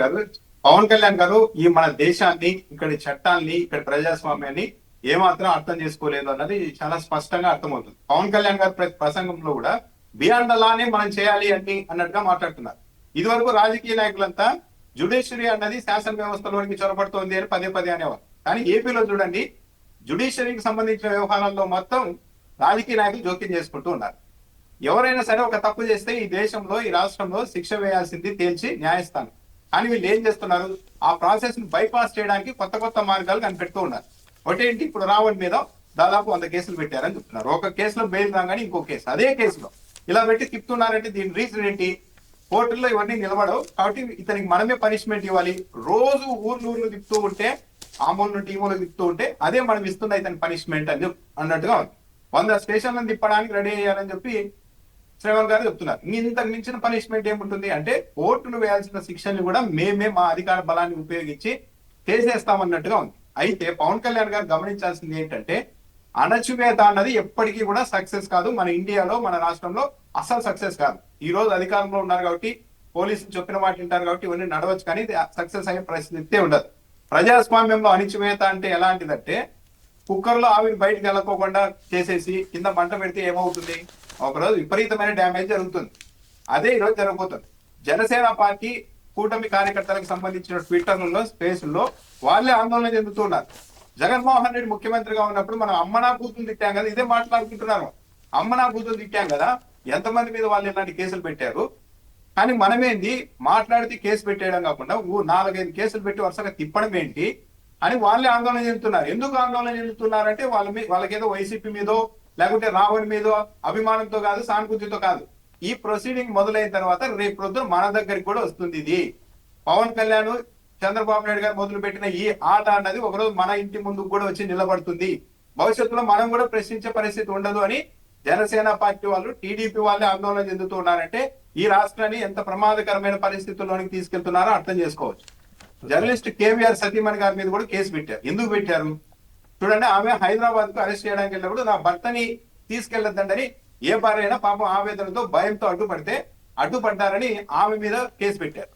[SPEAKER 2] గారు పవన్ కళ్యాణ్ గారు ఈ మన దేశాన్ని, ఇక్కడి చట్టాన్ని, ఇక్కడ ప్రజాస్వామ్యాన్ని ఏమాత్రం అర్థం చేసుకోలేదు అన్నది చాలా స్పష్టంగా అర్థమవుతుంది. పవన్ కళ్యాణ్ గారు ప్రతి ప్రసంగంలో కూడా బియాండ్ అలానే మనం చేయాలి అన్నట్టుగా మాట్లాడుతున్నారు. ఇదివరకు రాజకీయ నాయకులంతా జ్యుడిషియరీ అన్నది శాసన వ్యవస్థలోనికి చొరబడుతోంది అని పదే అనేవారు. కానీ ఏపీలో చూడండి, జ్యుడిషియరీకి సంబంధించిన వ్యవహారాల్లో మొత్తం రాజకీయ నాయకులు జోక్యం చేసుకుంటూ ఉన్నారు. ఎవరైనా సరే ఒక తప్పు చేస్తే ఈ దేశంలో, ఈ రాష్ట్రంలో శిక్ష వేయాల్సింది తేల్చి న్యాయస్థానం. కానీ వీళ్ళు ఏం చేస్తున్నారు, ఆ ప్రాసెస్ ను బైపాస్ చేయడానికి కొత్త మార్గాలు కనిపెడుతూ ఉన్నారు. ఒకటేంటి, ఇప్పుడు రావణ్ మీద దాదాపు 100 కేసులు పెట్టారని చెప్తున్నారు. ఒక కేసులో బెయిల్ రాగానే ఇంకో కేసు, అదే కేసులో ఇలా పెట్టి తిప్పుతున్నారంటే దీని రీజన్ ఏంటి? కోర్టుల్లో ఇవన్నీ నిలబడవు కాబట్టి ఇతనికి మనమే పనిష్మెంట్ ఇవ్వాలి. రోజు ఊర్లు తిప్పుతూ ఉంటే, ఆ మూల నుండి ఈ మూలకు తిప్పుతూ ఉంటే అదే మనం ఇస్తున్న ఇతని పనిష్మెంట్ అని అన్నట్టుగా ఉంది. 100 స్టేషన్లను తిప్పడానికి రెడీ అయ్యారని చెప్పి శ్రవణ్ గారు చెప్తున్నారు. ఇంతకు మించిన పనిష్మెంట్ ఏముంటుంది అంటే కోర్టులు వేయాల్సిన శిక్షల్ని కూడా మేమే మా అధికార బలాన్ని ఉపయోగించి చేసేస్తామన్నట్టుగా ఉంది. అయితే పవన్ కళ్యాణ్ గారు గమనించాల్సింది ఏంటంటే అణచివేత అన్నది ఎప్పటికీ కూడా సక్సెస్ కాదు. మన ఇండియాలో, మన రాష్ట్రంలో అసలు సక్సెస్ కాదు. ఈ రోజు అధికారంలో ఉన్నారు కాబట్టి, పోలీసులు చెప్పిన మాట వింటారు కాబట్టి ఇవన్నీ నడవచ్చు, కానీ సక్సెస్ అయ్యే పరిస్థితి ఉండదు. ప్రజాస్వామ్యంలో అణచివేత అంటే ఎలాంటిదంటే కుక్కర్లో ఆవిరి బయటకు వెళ్ళకోకుండా చేసేసి కింద మంట పెడితే ఏమవుతుంది? ఒకరోజు విపరీతమైన డ్యామేజ్ జరుగుతుంది. అదే ఈరోజు జరగబోతుంది. జనసేన పార్టీ కూటమి కార్యకర్తలకు సంబంధించిన ట్విట్టర్లలో, స్పేసుల్లో వాళ్ళే ఆందోళన చెందుతున్నారు. జగన్మోహన్ రెడ్డి ముఖ్యమంత్రిగా ఉన్నప్పుడు మనం అమ్మనా కూతురు తిట్టాం కదా, ఇదే మాట్లాడుకుంటున్నారు. అమ్మనా కూతురు తిట్టాం కదా, ఎంతమంది మీద వాళ్ళు ఇలాంటి కేసులు పెట్టారు. కానీ మనమేంది మాట్లాడితే కేసు పెట్టేయడం కాకుండా 4-5 కేసులు పెట్టి వరుసగా తిప్పడం ఏంటి అని వాళ్ళే ఆందోళన చెందుతున్నారు. ఎందుకు ఆందోళన చెందుతున్నారంటే వాళ్ళకేదో వైసీపీ మీదో లేకుంటే రావణ్ మీదో అభిమానంతో కాదు, సానుభూతితో కాదు. ఈ ప్రొసీడింగ్ మొదలైన తర్వాత రేపు రోజున మన దగ్గరికి కూడా వస్తుంది. ఇది పవన్ కళ్యాణ్, చంద్రబాబు నాయుడు గారు మొదలు పెట్టిన ఈ ఆట అన్నది ఒకరోజు మన ఇంటి ముందుకు కూడా వచ్చి నిలబడుతుంది. భవిష్యత్తులో మనం కూడా ప్రశ్నించే పరిస్థితి ఉండదు అని జనసేన పార్టీ వాళ్ళు, టీడీపీ వాళ్ళే ఆందోళన చెందుతున్నారంటే ఈ రాష్ట్రాన్ని ఎంత ప్రమాదకరమైన పరిస్థితుల్లోనికి తీసుకెళ్తున్నారో అర్థం చేసుకోవచ్చు. జర్నలిస్ట్ కేవీఆర్ సతీమణి గారి మీద కూడా కేసు పెట్టారు. ఎందుకు పెట్టారు చూడండి. ఆమె హైదరాబాద్ కు అరెస్ట్ చేయడానికి వెళ్ళినప్పుడు నా భర్తని తీసుకెళ్లొద్దండి ఏ భార్య అయినా పాపం ఆవేదనతో భయంతో అడ్డుపడ్డారని ఆమె మీద కేసు పెట్టారు.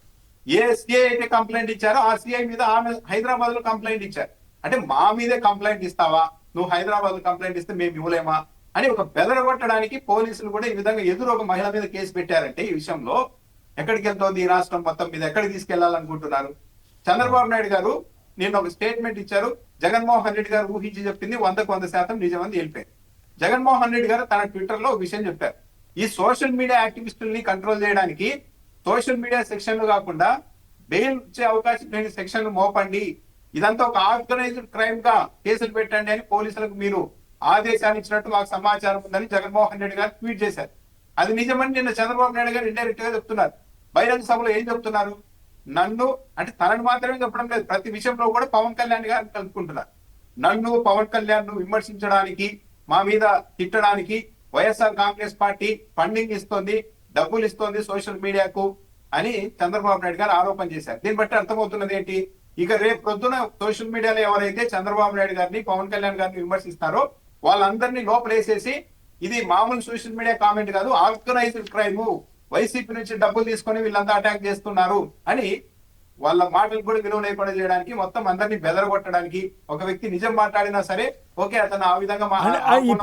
[SPEAKER 2] ఏ సిఐ అయితే కంప్లైంట్ ఇచ్చారో ఆ సిఐ మీద ఆమె హైదరాబాద్ లో కంప్లైంట్ ఇచ్చారు. అంటే మా మీదే కంప్లైంట్ ఇస్తావా, నువ్వు హైదరాబాద్ లో కంప్లైంట్ ఇస్తే మేము ఇవ్వలేమా అని ఒక బెదరగొట్టడానికి పోలీసులు కూడా ఈ విధంగా ఎదురు ఒక మహిళ మీద కేసు పెట్టారంటే ఈ విషయంలో ఎక్కడికి వెళ్తోంది ఈ రాష్ట్రం మొత్తం మీద, ఎక్కడికి తీసుకెళ్లాలనుకుంటున్నారు? చంద్రబాబు నాయుడు గారు నిన్న ఒక స్టేట్మెంట్ ఇచ్చారు. జగన్మోహన్ రెడ్డి గారు ఊహించి చెప్పింది 100% నిజమని వెళ్ళిపోయింది. జగన్మోహన్ రెడ్డి గారు తన ట్విట్టర్ లో ఒక విషయం చెప్పారు. ఈ సోషల్ మీడియా యాక్టివిస్టుల్ని కంట్రోల్ చేయడానికి సోషల్ మీడియా సెక్షన్లు కాకుండా బెయిల్ ఇచ్చే అవకాశం లేని సెక్షన్లు మోపండి, ఇదంతా ఒక ఆర్గనైజ్డ్ క్రైమ్ గా కేసులు పెట్టండి అని పోలీసులకు మీరు ఆదేశాలు ఇచ్చినట్టు మాకు సమాచారం ఉందని జగన్మోహన్ రెడ్డి గారు ట్వీట్ చేశారు. అది నిజమని నిన్న చంద్రబాబు నాయుడు గారు ఇండైరెక్ట్ గా చెప్తున్నారు. బహిరంగ సభలో ఏం చెప్తున్నారు? నన్ను అంటే తనని మాత్రమే చెప్పడం లేదు, ప్రతి విషయంలో కూడా పవన్ కళ్యాణ్ గారిని కలుపుకుంటున్నారు. నన్ను పవన్ కళ్యాణ్ ను విమర్శించడానికి, మా మీద తిట్టడానికి వైఎస్ఆర్ కాంగ్రెస్ పార్టీ ఫండింగ్ ఇస్తోంది, డబ్బులు ఇస్తోంది సోషల్ మీడియాకు అని చంద్రబాబు నాయుడు గారు ఆరోపణ చేశారు. దీన్ని బట్టి అర్థమవుతున్నది ఏంటి? ఇక రేపు పొద్దున సోషల్ మీడియాలో ఎవరైతే చంద్రబాబు నాయుడు గారిని, పవన్ కళ్యాణ్ గారిని విమర్శిస్తారో వాళ్ళందరినీ లోపలేసేసి ఇది మామూలు సోషల్ మీడియా కామెంట్ కాదు, ఆర్గనైజ్డ్ క్రైమ్, వైసీపీ నుంచి డబ్బులు తీసుకొని వీళ్ళంతా అటాక్ చేస్తున్నారు అని వాళ్ళ మాటలు కూడా విలువ లేకుండా చేయడానికి, మొత్తం అందరినీ బెదరగొట్టడానికి, ఒక వ్యక్తి నిజం మాట్లాడినా సరే ఓకే అతను ఆ విధంగా
[SPEAKER 1] ఈ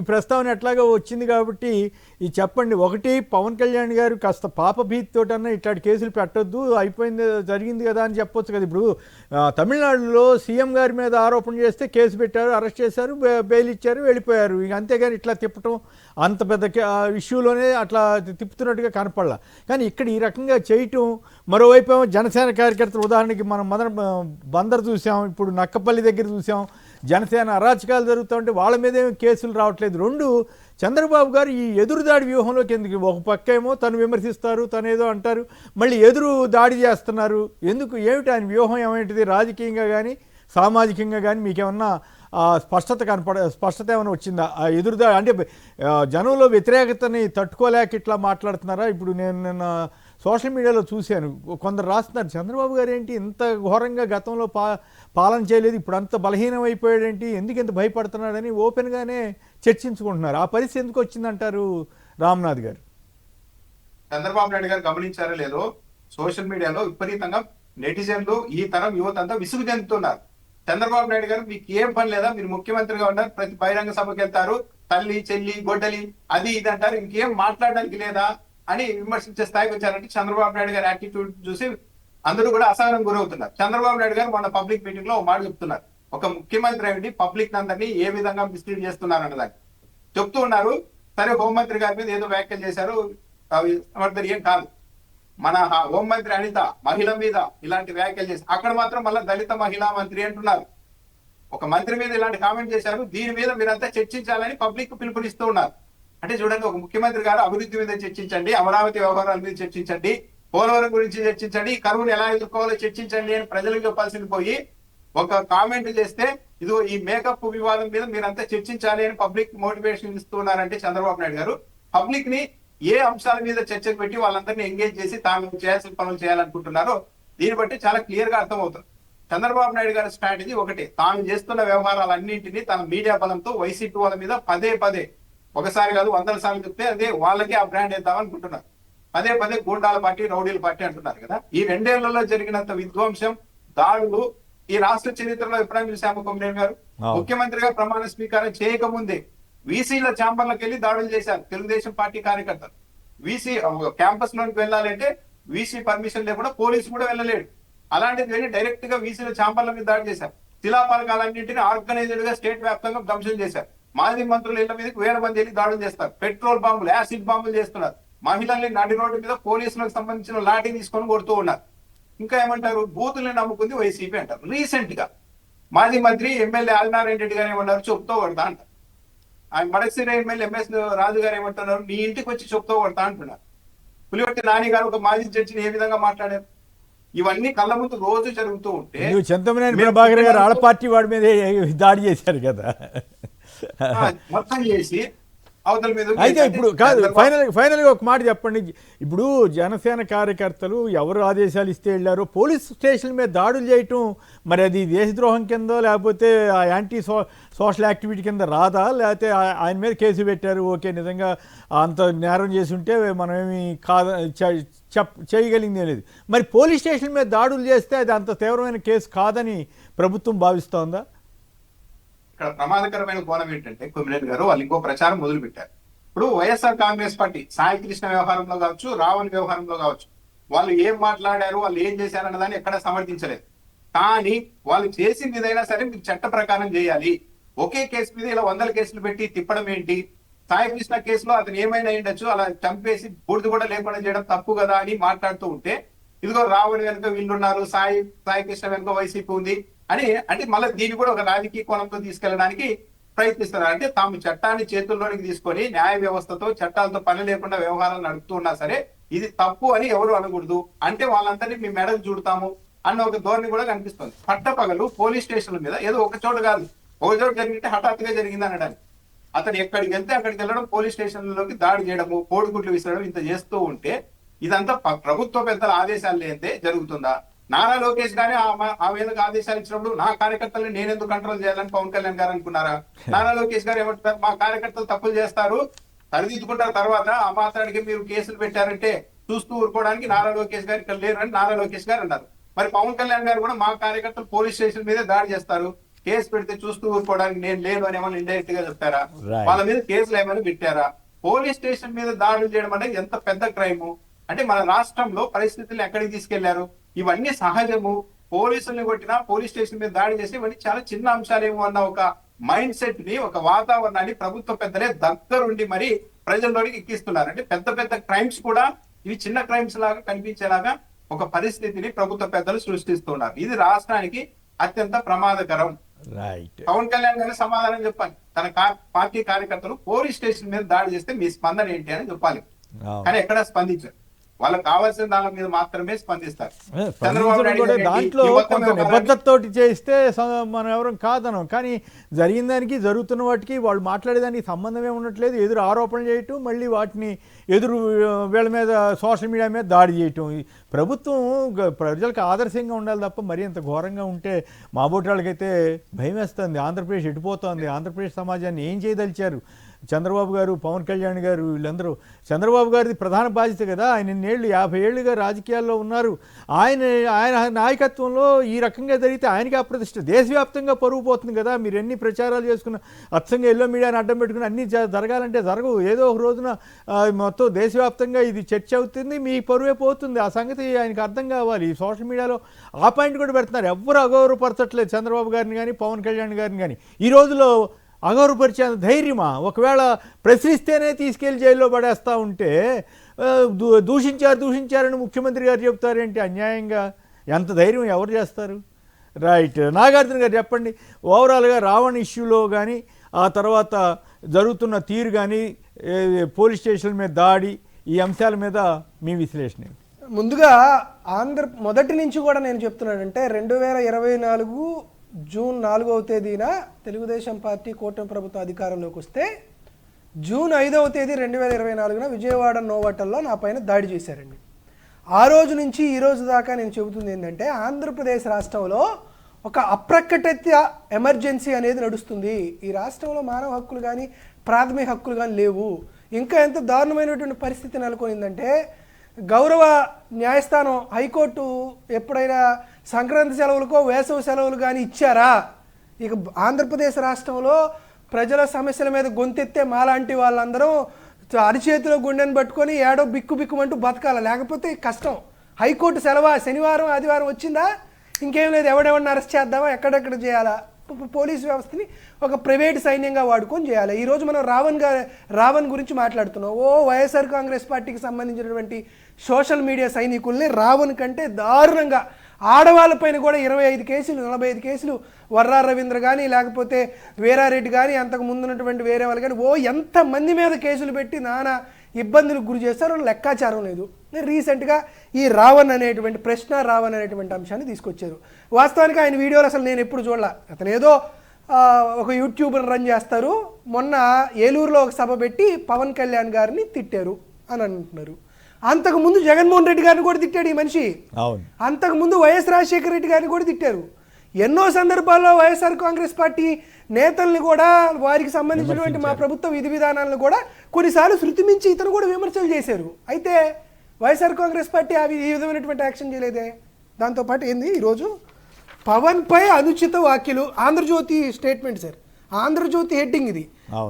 [SPEAKER 1] ప్రస్తావన ఎట్లాగా వచ్చింది కాబట్టి ఈ చెప్పండి. ఒకటి, పవన్ కళ్యాణ్ గారు కాస్త పాప భీతితోటన్నా ఇట్లాంటి కేసులు పెట్టొద్దు, అయిపోయింది జరిగింది కదా అని చెప్పొచ్చు కదా. ఇప్పుడు తమిళనాడులో సీఎం గారి మీద ఆరోపణ చేస్తే కేసు పెట్టారు, అరెస్ట్ చేశారు, బెయిల్ ఇచ్చారు, వెళ్ళిపోయారు. ఇక అంతేగాని ఇట్లా తిప్పటం అంత పెద్ద ఇష్యూలోనే అట్లా తిప్పుతున్నట్టుగా కనపడలా. కానీ ఇక్కడ ఈ రకంగా చేయటం, మరోవైపు జనసేన కార్యకర్తలు, ఉదాహరణకి మనం బందర్ చూసాం, ఇప్పుడు నక్కపల్లి దగ్గర చూసాం, జనసేన అరాచకాలు జరుగుతుంటే వాళ్ళ మీద ఏమి కేసులు రావట్లేదు. రెండు, చంద్రబాబు గారు ఈ ఎదురుదాడి వ్యూహంలోకి ఎందుకు? ఒక పక్క ఏమో తను విమర్శిస్తారు, తను ఏదో అంటారు, మళ్ళీ ఎదురు దాడి చేస్తున్నారు. ఎందుకు? ఏమిటి ఆయన వ్యూహం? ఏమిటిది? రాజకీయంగా కానీ సామాజికంగా కానీ మీకేమన్నా స్పష్టత ఏమైనా వచ్చిందా? ఆ ఎదురుదాడి అంటే జనంలో వ్యతిరేకతని తట్టుకోలేక ఇట్లా మాట్లాడుతున్నారా? ఇప్పుడు నేను నిన్న సోషల్ మీడియాలో చూశాను, కొందరు రాస్తున్నారు చంద్రబాబు గారు ఏంటి ఇంత ఘోరంగా గతంలో పాలన చేయలేదు, ఇప్పుడు అంత బలహీనం అయిపోయాడేంటి, ఎందుకు ఇంత భయపడుతున్నాడని ఓపెన్గానే చర్చించుకుంటున్నారు. ఆ పరిస్థితి ఎందుకు వచ్చిందంటారు రామ్నాథ్ గారు?
[SPEAKER 2] చంద్రబాబు నాయుడు గారు గమనించారో లేదో, సోషల్ మీడియాలో విపరీతంగా నెటిజన్లు, ఈ తరం యువత అంతా విసుగు చెందుతున్నారు. చంద్రబాబు నాయుడు గారు మీకు ఏం పని లేదా, మీరు ముఖ్యమంత్రిగా ఉన్నారు, ప్రతి బహిరంగ సభకి వెళ్తారు, తల్లి చెల్లి గొడ్డలి అది ఇది అంటారు, ఇంకేం మాట్లాడడానికి లేదా అని విమర్శించే స్థాయికి వచ్చారంటే చంద్రబాబు నాయుడు గారి యాటిట్యూడ్ చూసి అందరూ కూడా అసహనం గురవుతున్నారు. చంద్రబాబు నాయుడు గారు మొన్న పబ్లిక్ మీటింగ్ లో ఒక మాట చెప్తున్నారు, ఒక ముఖ్యమంత్రి అయ్యి పబ్లిక్ అందరినీ ఏ విధంగా మిస్లీడ్ చేస్తున్నారు అన్నదాన్ని చెప్తూ ఉన్నారు. సరే, హోంమంత్రి గారి మీద ఏదో వ్యాఖ్యలు చేశారు, ఏం కాదు. మన హోంమంత్రి అనిత మహిళ మీద ఇలాంటి వ్యాఖ్యలు చేసి అక్కడ మాత్రం మళ్ళీ దళిత మహిళా మంత్రి అంటున్నారు. ఒక మంత్రి మీద ఇలాంటి కామెంట్ చేశారు, దీని మీద మీరంతా చర్చించాలని పబ్లిక్ పిలుపునిస్తూ ఉన్నారు. అంటే చూడండి, ఒక ముఖ్యమంత్రి గారు అభివృద్ధి మీద చర్చించండి, అమరావతి వ్యవహారాల మీద చర్చించండి, పోలవరం గురించి చర్చించండి, కరువును ఎలా ఎదుర్కోవాలో చర్చించండి అని ప్రజలకు చెప్పాల్సింది పోయి ఒక కామెంట్ చేస్తే ఇదో ఈ మేకప్ వివాదం మీద మీరంతా చర్చించాలి అని పబ్లిక్ మోటివేషన్ ఇస్తున్నారంటే చంద్రబాబు నాయుడు గారు పబ్లిక్ ని ఏ అంశాల మీద చర్చకు పెట్టి వాళ్ళందరినీ ఎంగేజ్ చేసి తాను చేయాల్సిన పనులు చేయాలనుకుంటున్నారో దీన్ని బట్టి చాలా క్లియర్ గా అర్థమవుతుంది. చంద్రబాబు నాయుడు గారి స్ట్రాటజీ ఒకటి, తాను చేస్తున్న వ్యవహారాలన్నింటినీ తన మీడియా బలంతో వైసీపీ వాళ్ళ మీద పదే పదే, ఒకసారి కాదు 100 సార్లు చెప్తే అదే వాళ్ళకే ఆ బ్రాండ్ వేద్దామనుకుంటున్నారు. పదే పదే గూండాల పార్టీ, రౌడీల పార్టీ అంటున్నారు కదా. ఈ 2 ఏళ్లలో జరిగినంత విధ్వంసం, దాడులు ఈ రాష్ట్ర చరిత్రలో ఎప్పుడైనా చూసాము? కొమ్మినేని గారు ముఖ్యమంత్రిగా ప్రమాణ స్వీకారం చేయకముందే వీసీల ఛాంబర్లకు వెళ్ళి దాడులు చేశారు తెలుగుదేశం పార్టీ కార్యకర్తలు. వీసీ క్యాంపస్ లోకి వెళ్ళాలంటే వీసీ పర్మిషన్ లేకుండా పోలీసు కూడా వెళ్ళలేడు. అలాంటిది వెళ్ళి డైరెక్ట్ గా వీసీల ఛాంబర్ల మీద దాడి చేశారు. శిలాఫలకాలన్నింటినీ ఆర్గనైజ్డ్ గా స్టేట్ వ్యాప్తంగా ధ్వంసం చేశారు. మాజీ మంత్రుల ఇళ్ల మీదకి 1000 మంది వెళ్ళి దాడులు చేస్తారు. పెట్రోల్ బాంబులు, యాసిడ్ బాంబులు చేస్తున్నారు. మహిళల్ని నడి రోడ్డు మీద పోలీసులకు సంబంధించిన లాఠీ తీసుకొని కొడుతూ ఉన్నారు. ఇంకా ఏమంటారు, బూతుల్ని నమ్ముకుంది వైసీపీ అంటారు. రీసెంట్ గా మాజీ మంత్రి ఎమ్మెల్యే ఆదినారాయణ రెడ్డి గారు ఏమన్నారు, చెప్తూ కొడతా అంటారు. ఆయన మడకసిర ఎమ్మెల్యే ఎంఎస్ రాజు గారు ఏమంటున్నారు, నీ ఇంటికి వచ్చి చెప్తూ కొడతా అంటున్నారు. పులివర్తి నాని గారు ఒక మాజీ జడ్జిని ఏ విధంగా మాట్లాడారు? ఇవన్నీ కళ్ళ ముందు రోజు జరుగుతూ ఉంటే
[SPEAKER 1] చింతమనేని ప్రభాకర్ గారు ఆళ్ళ పార్టీ వాడి మీద దాడి చేశారు కదా,
[SPEAKER 2] మొత్తం చేసి అవతల మీద.
[SPEAKER 1] అయితే ఇప్పుడు కాదు, ఫైనల్గా ఒక మాట చెప్పండి. ఇప్పుడు జనసేన కార్యకర్తలు ఎవరు ఆదేశాలు ఇస్తే వెళ్ళారో పోలీస్ స్టేషన్ మీద దాడులు చేయటం, మరి అది దేశద్రోహం కింద లేకపోతే యాంటీ సోషల్ యాక్టివిటీ కింద రాదా? లేకపోతే ఆయన మీద కేసు పెట్టారు, ఓకే నిజంగా అంత నేరం చేసి ఉంటే మనమేమి చేయగలిగిందే లేదు. మరి పోలీస్ స్టేషన్ మీద దాడులు చేస్తే అది అంత తీవ్రమైన కేసు కాదని ప్రభుత్వం భావిస్తోందా?
[SPEAKER 2] ఇక్కడ ప్రమాదకరమైన కోణం ఏంటంటే కొమ్మినేని గారు వాళ్ళు ఇంకో ప్రచారం మొదలు పెట్టారు. ఇప్పుడు వైఎస్ఆర్ కాంగ్రెస్ పార్టీ సాయి కృష్ణ వ్యవహారంలో కావచ్చు, రావణ్ వ్యవహారంలో కావచ్చు, వాళ్ళు ఏం మాట్లాడారు, వాళ్ళు ఏం చేశారు అన్నదాన్ని ఎక్కడ సమర్థించలేదు. కానీ వాళ్ళు చేసింది ఏదైనా సరే మీరు చట్ట ప్రకారం చేయాలి. ఒకే కేసు మీద ఇలా 100 కేసులు పెట్టి తిప్పడం ఏంటి? సాయి కృష్ణ కేసులో అతను ఏమైనా అయ్యుండొచ్చు, అలా చంపేసి బూడిద కూడా లేకుండా చేయడం తప్పు కదా అని మాట్లాడుతూ ఉంటే, ఇదిగో రావణ్ వెనుక వీళ్ళున్నారు, సాయి కృష్ణ వెనుక వైసీపీ ఉంది అని అంటే మళ్ళీ దీన్ని కూడా ఒక రాజకీయ కోణంతో తీసుకెళ్ళడానికి ప్రయత్నిస్తున్నారు. అంటే తాము చట్టాన్ని చేతుల్లోనికి తీసుకొని న్యాయ వ్యవస్థతో చట్టాలతో పని లేకుండా వ్యవహారాలు నడుపుతూ ఉన్నా సరే ఇది తప్పు అని ఎవరు అనకూడదు. అంటే వాళ్ళందరినీ మీ మెడలు చూడతాము అన్న ఒక ధోరణి కూడా కనిపిస్తుంది. పట్టపగలు పోలీస్ స్టేషన్ల మీద ఏదో ఒక చోట కాదు, ఒక చోట జరిగితే హఠాత్తుగా జరిగింది అనడానికి. అతను ఎక్కడికి వెళ్తే అక్కడికి వెళ్ళడం, పోలీస్ స్టేషన్లోకి దాడి చేయడము, కోడిగుడ్లు విసరడం ఇంత చేస్తూ ఉంటే ఇదంతా ప్రభుత్వ పెద్దల ఆదేశాలు లేదే జరుగుతుందా? నారా లోకేష్ గారి ఆ వేళకు ఆదేశాలు ఇచ్చినప్పుడు నా కార్యకర్తలను నేనెందుకు కంట్రోల్ చేయాలని పవన్ కళ్యాణ్ గారు అనుకున్నారా? నారా లోకేష్ గారు ఏమంటారు, మా కార్యకర్తలు తప్పులు చేస్తారు, సరిదిద్దుకుంటారు, తర్వాత ఆ మాత్రానికి మీరు కేసులు పెట్టారంటే చూస్తూ ఊరుకోవడానికి నారా లోకేష్ గారు ఇక్కడ లేరని నారా లోకేష్ గారు అన్నారు. మరి పవన్ కళ్యాణ్ గారు కూడా మా కార్యకర్తలు పోలీస్ స్టేషన్ మీద దాడి చేస్తారు, కేసు పెడితే చూస్తూ ఊరుకోవడానికి నేను లేదు అని ఏమైనా ఇండైరెక్ట్ గా చెప్తారా? వాళ్ళ మీద కేసులు ఏమైనా పెట్టారా? పోలీస్ స్టేషన్ మీద దాడులు చేయడం అంటే ఎంత పెద్ద క్రైమ్. అంటే మన రాష్ట్రంలో పరిస్థితులు ఎక్కడికి తీసుకెళ్లారు? ఇవన్నీ సహజము. పోలీసుల్ని కొట్టినా, పోలీస్ స్టేషన్ మీద దాడి చేసి ఇవన్నీ చాలా చిన్న అంశాలేమో అన్న ఒక మైండ్ సెట్ ని, ఒక వాతావరణాన్ని ప్రభుత్వ పెద్దలే దగ్గరుండి మరి ప్రజల్లోనికి ఎక్కిస్తున్నారు. అంటే పెద్ద పెద్ద క్రైమ్స్ కూడా ఇవి చిన్న క్రైమ్స్ లాగా కనిపించేలాగా ఒక పరిస్థితిని ప్రభుత్వ పెద్దలు సృష్టిస్తున్నారు. ఇది రాష్ట్రానికి అత్యంత ప్రమాదకరం. పవన్ కళ్యాణ్ గారు సమాధానం చెప్పాలి. తన పార్టీ కార్యకర్తలు పోలీస్ స్టేషన్ మీద దాడి చేస్తే మీ స్పందన ఏంటి అని చెప్పాలి. కానీ ఎక్కడ స్పందించారు? వాళ్ళకి కావాల్సిన దాని మీద మాత్రమే స్పందిస్తారు.
[SPEAKER 1] దాంట్లో కొంత నిబద్ధతతోటి చేస్తే మనం ఎవరం కాదనం, కానీ జరిగిన దానికి జరుగుతున్న వాటికి వాళ్ళు మాట్లాడేదానికి సంబంధమే ఉండట్లేదు. ఎదురు ఆరోపణలు చేయటం, మళ్ళీ వాటిని ఎదురు వీళ్ళ మీద సోషల్ మీడియా మీద దాడి చేయటం. ప్రభుత్వం ప్రజలకు ఆదర్శంగా ఉండాలి తప్ప మరీ అంత ఘోరంగా ఉంటే మా బోటి వాళ్ళకైతే భయం వేస్తుంది. ఆంధ్రప్రదేశ్ ఎడిపోతుంది. ఆంధ్రప్రదేశ్ సమాజాన్ని ఏం చేయదలిచారు చంద్రబాబు గారు, పవన్ కళ్యాణ్ గారు, వీళ్ళందరూ? చంద్రబాబు గారిది ప్రధాన బాధ్యత కదా, ఆయన 50 ఏళ్ళుగా రాజకీయాల్లో ఉన్నారు. ఆయన నాయకత్వంలో ఈ రకంగా జరిగితే ఆయనకి అప్రతిష్ట, దేశవ్యాప్తంగా పరుగు పోతుంది కదా. మీరు ఎన్ని ప్రచారాలు చేసుకున్న అచ్చంగా ఎల్లో మీడియాని అడ్డం పెట్టుకుని అన్ని జరగాలంటే జరగవు. ఏదో ఒక రోజున మొత్తం దేశవ్యాప్తంగా ఇది చర్చ అవుతుంది, మీ పరువే పోతుంది. ఆ సంగతి ఆయనకు అర్థం కావాలి. ఈ సోషల్ మీడియాలో ఆ పాయింట్ కూడా పెడుతున్నారు. ఎవ్వరు అగౌరవపరచట్లేదు చంద్రబాబు గారిని కానీ పవన్ కళ్యాణ్ గారిని కానీ. ఈ రోజులో అగౌరవపరిచే ధైర్యమా? ఒకవేళ ప్రశ్నిస్తేనే తీసుకెళ్లి జైల్లో పడేస్తూ ఉంటే దూషించారని ముఖ్యమంత్రి గారు చెప్తారేంటి అన్యాయంగా? ఎంత ధైర్యం ఎవరు చేస్తారు? రైట్. నాగార్జున గారు చెప్పండి, ఓవరాల్గా రావణ్ ఇష్యూలో కానీ ఆ తర్వాత జరుగుతున్న తీరు కానీ పోలీస్ స్టేషన్ల మీద దాడి ఈ అంశాల మీద మీ విశ్లేషణ.
[SPEAKER 3] ముందుగా మొదటి నుంచి కూడా నేను చెప్తున్నానంటే 2024 జూన్ 4వ తేదీన తెలుగుదేశం పార్టీ కూటమి ప్రభుత్వం అధికారంలోకి వస్తే జూన్ 5వ తేదీ 2024న విజయవాడ నోవాటల్లో నా పైన దాడి చేశారండి. ఆ రోజు నుంచి ఈ రోజు దాకా నేను చెబుతుంది ఏంటంటే ఆంధ్రప్రదేశ్ రాష్ట్రంలో ఒక అప్రకటిత ఎమర్జెన్సీ అనేది నడుస్తుంది. ఈ రాష్ట్రంలో మానవ హక్కులు కానీ ప్రాథమిక హక్కులు కానీ లేవు. ఇంకా ఎంత దారుణమైనటువంటి పరిస్థితి నెలకొనిందంటే గౌరవ న్యాయస్థానం హైకోర్టు ఎప్పుడైనా సంక్రాంతి సెలవులకో వేసవి సెలవులు కానీ ఇచ్చారా? ఇక ఆంధ్రప్రదేశ్ రాష్ట్రంలో ప్రజల సమస్యల మీద గొంతెత్తే మాలాంటి వాళ్ళందరూ అరిచేతిలో గుండెని పట్టుకొని ఏడో బిక్కుమంటూ బతకాల, లేకపోతే కష్టం. హైకోర్టు సెలవు శనివారం ఆదివారం వచ్చిందా, ఇంకేం లేదు, ఎవడెవరిని అరెస్ట్ చేద్దామా, ఎక్కడెక్కడ చేయాలా, పోలీస్ వ్యవస్థని ఒక ప్రైవేట్ సైన్యంగా వాడుకొని చేయాలి. ఈరోజు మనం రావణ్ గురించి మాట్లాడుతున్నాం. వైఎస్ఆర్ కాంగ్రెస్ పార్టీకి సంబంధించినటువంటి సోషల్ మీడియా సైనికుల్ని రావణ్ కంటే దారుణంగా ఆడవాళ్ళపైన కూడా 25 కేసులు 45 కేసులు వర్రా రవీంద్ర కానీ లేకపోతే వీరారెడ్డి కానీ అంతకు ముందున్నటువంటి వేరే వాళ్ళు కానీ ఎంతమంది మీద కేసులు పెట్టి నానా ఇబ్బందులకు గురి చేస్తారో లెక్కాచారం లేదు. రీసెంట్గా ఈ రావణ్ అనేటువంటి అంశాన్ని తీసుకొచ్చారు. వాస్తవానికి ఆయన వీడియోలు అసలు నేను ఎప్పుడు చూడాల. అతను ఏదో ఒక యూట్యూబర్ రన్ చేస్తారు. మొన్న ఏలూరులో ఒక సభ పెట్టి పవన్ కళ్యాణ్ గారిని తిట్టారు అని అంటున్నారు. అంతకుముందు జగన్మోహన్ రెడ్డి గారిని కూడా తిట్టాడు ఈ మనిషి. అంతకుముందు వైఎస్ రాజశేఖర రెడ్డి గారిని కూడా తిట్టారు. ఎన్నో సందర్భాల్లో వైఎస్ఆర్ కాంగ్రెస్ పార్టీ నేతల్ని కూడా వారికి సంబంధించినటువంటి మా ప్రభుత్వ విధి విధానాలను కూడా కొన్నిసార్లు శృతి మించి ఇతను కూడా విమర్శలు చేశారు. అయితే వైఎస్ఆర్ కాంగ్రెస్ పార్టీ ఈ విధమైనటువంటి యాక్షన్ చేయలేదే. దాంతోపాటు ఏంది ఈరోజు పవన్పై అనుచిత వ్యాఖ్యలు, Andhra Jyothy statement sir, Andhra Jyothy heading ఇది,